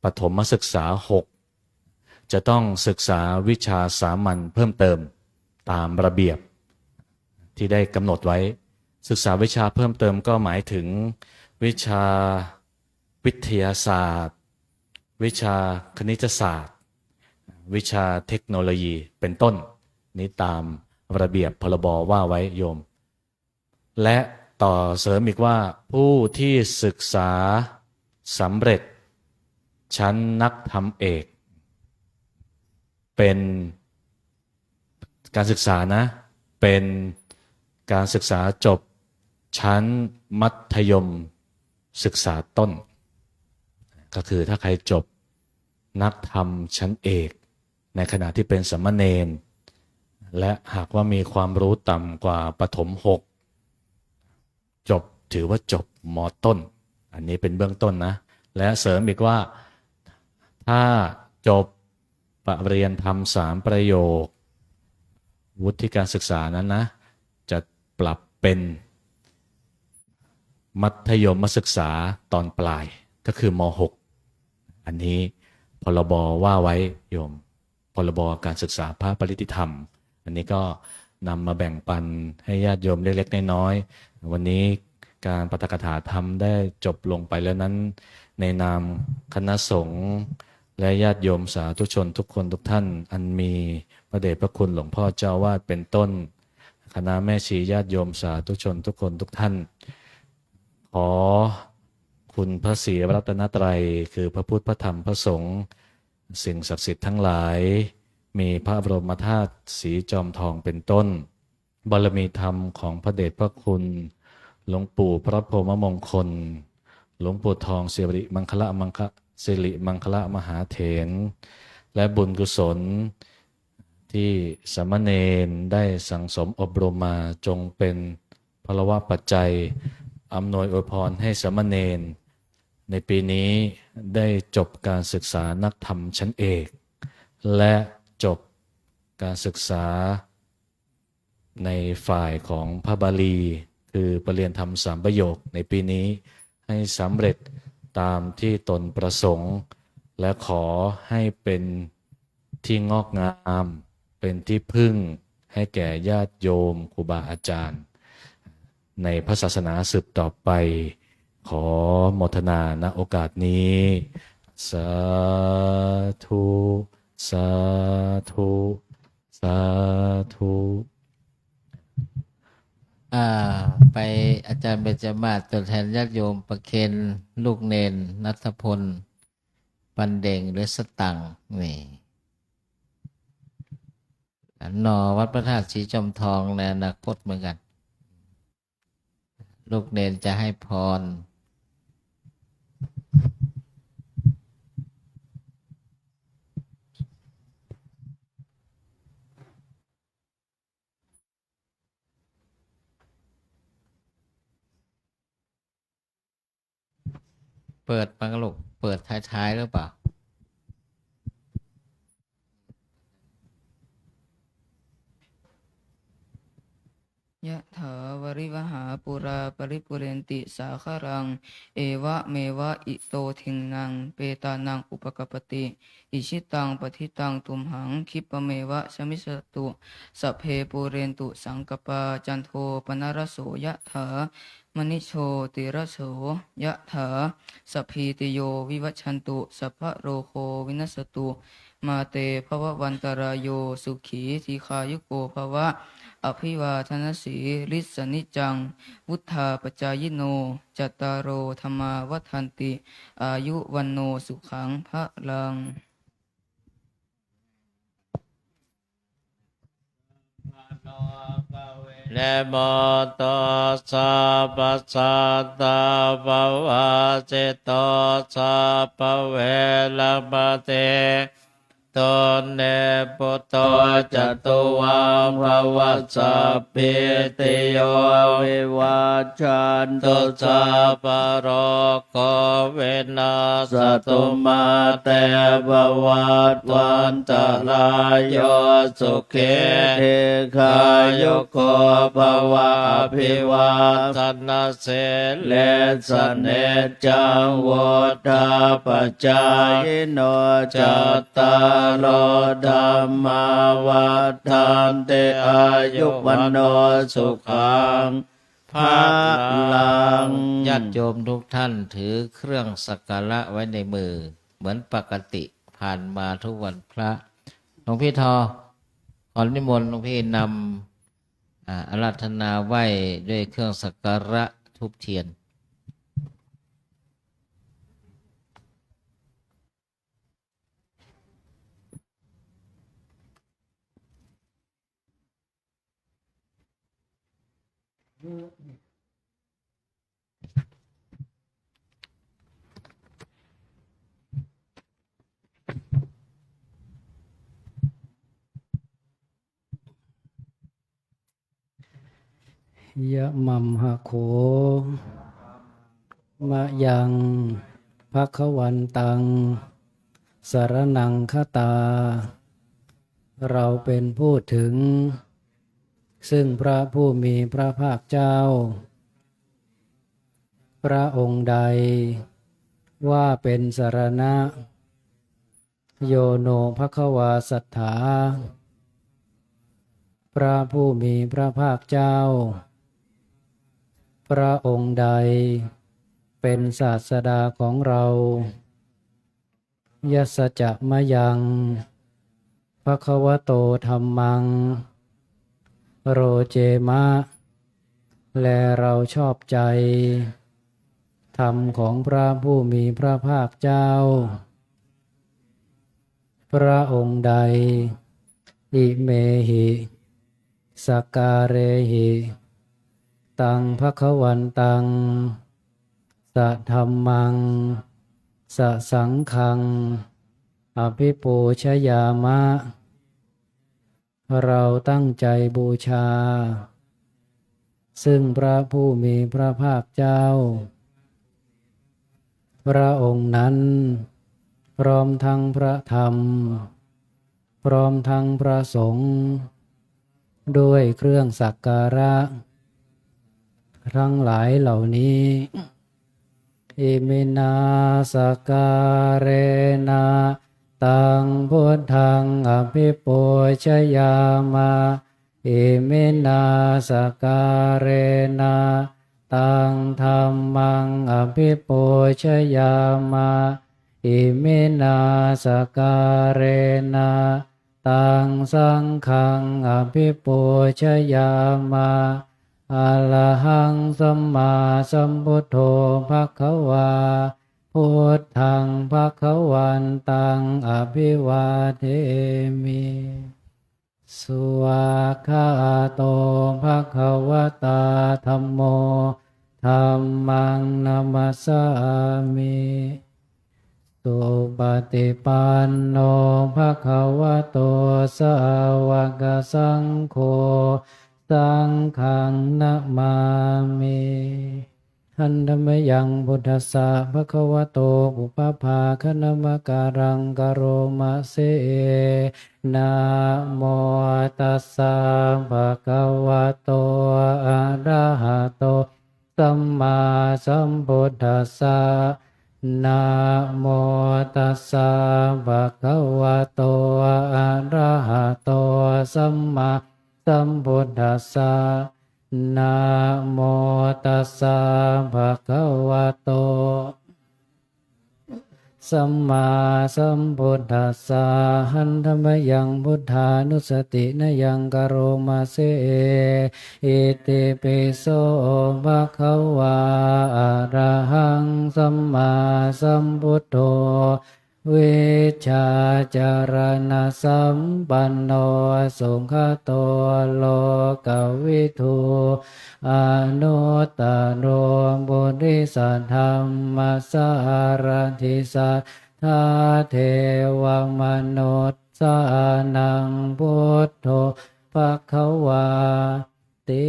ประถมศึกษา6จะต้องศึกษาวิชาสามัญเพิ่มเติมตามระเบียบที่ได้กำหนดไว้ศึกษาวิชาเพิ่มเติมก็หมายถึงวิชาวิทยาศาสตร์วิชาคณิตศาสตร์วิชาเทคโนโลยีเป็นต้นนี้ตามระเบียบพรบว่าไว้โยมและต่อเสริมอีกว่าผู้ที่ศึกษาสำเร็จชั้นนักธรรมเอกเป็นการศึกษานะเป็นการศึกษาจบชั้นมัธยมศึกษาต้นก็คือถ้าใครจบนักธรรมชั้นเอกในขณะที่เป็นสามเณรและหากว่ามีความรู้ต่ำกว่าประถม6จบถือว่าจบม.ต้นอันนี้เป็นเบื้องต้นนะและเสริมอีกว่าถ้าจบปริญญาธรรม3ประโยควุฒิการศึกษานั้นนะจะปรับเป็นมัธยมศึกษาตอนปลายก็คือม.6 อันนี้พรบว่าไว้โยมพรบการศึกษาพระปริยัติธรรมอันนี้ก็นำมาแบ่งปันให้ญาติโยมเล็กๆน้อยๆวันนี้การปาฐกถาธรรมได้จบลงไปแล้วนั้นในนามคณะสงฆ์และญาติโยมสาธุชนทุกคนทุกท่านอันมีพระเดชพระคุณหลวงพ่อเจ้าวาดเป็นต้นคณะแม่ชีญาติโยมสาธุชนทุกคนทุกท่านขอคุณพระศรีรัตนตรัยคือพระพุทธพระธรรมพระสงฆ์สิ่งศักดิ์สิทธิ์ทั้งหลายมีพระบรมธาตุสีจอมทองเป็นต้นบารมีธรรมของพระเดชพระคุณหลวงปู่พระพรหมมงคลหลวงปู่ทองสิริมังคละมหาเถรและบุญกุศลที่สามเณรได้สั่งสมอบรมมาจงเป็นพลวะปัจจัยอำนวยอวยพรให้สามเณรในปีนี้ได้จบการศึกษานักธรรมชั้นเอกและจบการศึกษาในฝ่ายของพระบาลีคือปรริญญาธรรม3ประโยคในปีนี้ให้สำเร็จตามที่ตนประสงค์และขอให้เป็นที่งอกงามเป็นที่พึ่งให้แก่ญาติโยมครูบาอาจารย์ในพระศาสนาสืบต่อไปขอโมทนาณโอกาสนี้สาธุสาธุสาธุไปอาจารย์เบญจมาศตัวแทนญาติโยมประเคนลูกเนนนัทพลปันเด่งหรือสตังค์นี่นอวัดพระธาตุสีจอมทองในอนาคตเหมือนกันลูกเนนจะให้พรเปิดปังลูกเปิดท้ายๆหรือเปล่า ยะถาวริวหาปุราปริปุเรนติสาคารังเอวะเมวะอิโตทินังเปตานังอุปกปปติอิชิตังปฏิตังตุมหังคิปะเมวะสมิสตุสัพเพปูเรนตุสังกปาจันโทปนรสโสยะถามณิโชติระโสยะถาสัพพีติโยวิวัชชันตุสัพพะโรโควินัสตุมาเตภววันตรายโยสุขีทีคายุโกภวะอภิวาทนสีลิสนิจังวุธาปจายโนจัตตารโอธรรมาวัฏันติอายุวันโนสุขังพระลัง นะโมตัสสะภะคะวะโตอะระหะโตสัมมาสัมพุทโธสัพพะเวระมะเตโตเนปุตโตจตุวาภวสัพพิติโยวิวัชชันตุสัพพะโรโควินาศตุมาเตภวัตวันตรายโยสุขีทีขายุโกภวะอภิวาทนาสิเลสเนจังวุฒาปจายโนจัตตารโอธัมมาวัฏันติอายุวันโนสุขังภาลังญาติโยมทุกท่านถือเครื่องสักการะไว้ในมือเหมือนปกติผ่านมาทุกวันพระหลวงพี่ทอขอนิมนต์หลวงพี่นำอาราธนาไหว้ด้วยเครื่องสักการะธูปเทียนยะมัมหะโขมะยังภคะวันตังสรณังคตาเราเป็นผู้ถึงซึ่งพระผู้มีพระภาคเจ้าพระองค์ใดว่าเป็นสรณะโยโนภควาสัทธาพระผู้มีพระภาคเจ้าพระองค์ใดเป็นศาสดาของเรายัสสจะมะยังภควโตธัมมังโรเจมะและเราชอบใจธรรมของพระผู้มีพระภาคเจ้าพระองค์ใดอิเมหิสักการะหิตังภควันตังสะธัมมังสะสังฆังอภิปูชยามะเราตั้งใจบูชาซึ่งพระผู้มีพระภาคเจ้าพระองค์นั้นพร้อมทั้งพระธรรมพร้อมทั้งพระสงฆ์ด้วยเครื่องสักการะทั้งหลายเหล่านี้อิมินาสการเรนะตังพุทธังอภิปูชยามาอิมินาสการเรนะตังธัมมังอภิปูชยามาอิมินาสการเรนะตังสังฆังอภิปูชยามาอะระหังสัมมาสัมพุทโธภควาพุทธังภควันตังอภิวาเทมิสุวากขาโตภควตาธัมโมธัมมังนัมมัสสามิสุปฏิปันโนภควโตสาวกสังโฆสังฆังนะมามิหันธรรมยังพุทธัสสะภควโตอุปภาคณมการังกโรมะเสนะโมตัสสะภะคะวะโตอ สัมมาสัมพุทธัสสะนะโมตัสสะภะคะวะโตอะระหะโตสัมมาสัมพุทธัสสะนะโมตัสสะภะคะวะโตสัมมาสัมพุทธัสสะหันธรรมยังพุทธานุสตินยังกโรมาเสอิติปิโสภะคะวะอะระหังสัมมาสัมพุทโธวิชชาจารณสัมปันโนสุขโตโลกวิทูอนุตตโรบุริสธรรมสารทิสัทธาเทวมนุษย์สานังพุทโธภควาติ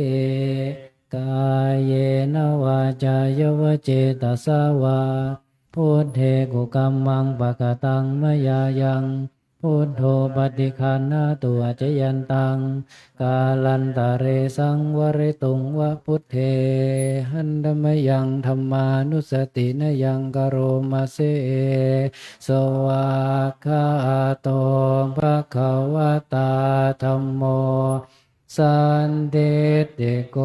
กายเยนวาจายวเจตสาวาพุทเทกุกัมมังปะกตังมยายังพุทโธปฏิคันนาตัวเจยันตังกาลันตะเรสังวริตุงวะพุทเทหันธรรมยังธรรมานุสตินยังกโรมาเสสวากขาโตภะคะวะตาธัมโมสันติติโก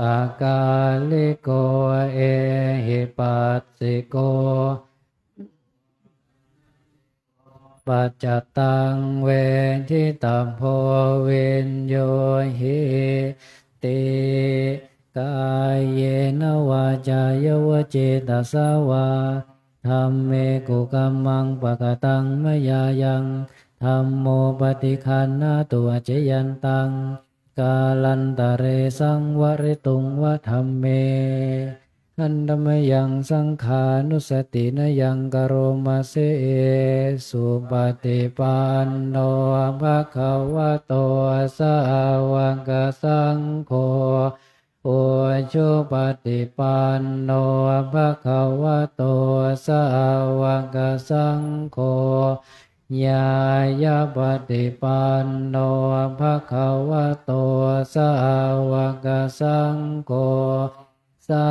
อากาลิโกเอหิปัสสิโกปัจจตังเวทิตาโพวินโยหิติกายเยนวาจายวเจตสาวาธัมเมกุกัมมังปะกตังมยายังธัมโมปฏิคันนาตัวเจยันตังกาลันตะเรสังวริตุงวะธัมเมอันธรรมยังสังขานุสตินยังกโรมาเสสุปฏิปันโนภะคะวะโตสาวกสังโฆโอชุปฏิปันโนภะคะวะโตสาวกสังโฆญาญาปฏิปันโนภะคะวะโตสาวกสังโฆสา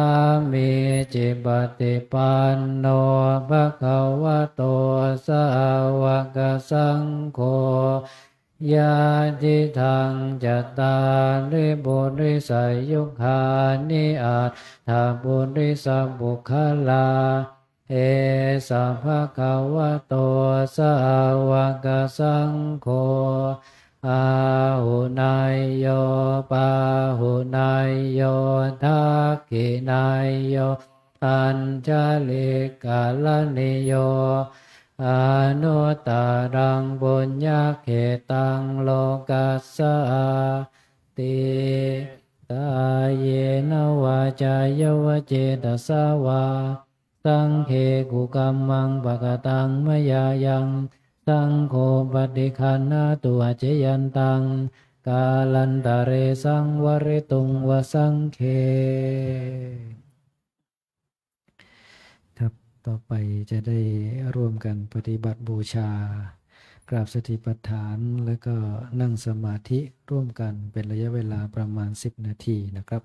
มีจิปฏิปันโนภะคะวะโตสาวกสังโฆญาติทังจัตตาริบุริสายุคานิอัตถาบุริสบุคลาเอสัพพะคะวะโตสาวกสังโฆอาหุนายโยปาหุนายโยทักขินายโยอัญชลิกาลนิโยอนุตตรังบุญญาเขตังโลกัสสะติกายเยนวาจายวเจตสาวาสังเคกุกัมมังปะกตังมยายังสังโฆปฏิคันนาตัวเจยันตังกาลันตะเรสังวริตุงวสังเคครับต่อไปจะได้ร่วมกันปฏิบัติบูชากราบสติปัฏฐานแล้วก็นั่งสมาธิร่วมกันเป็นระยะเวลาประมาณ10 นาทีนะครับ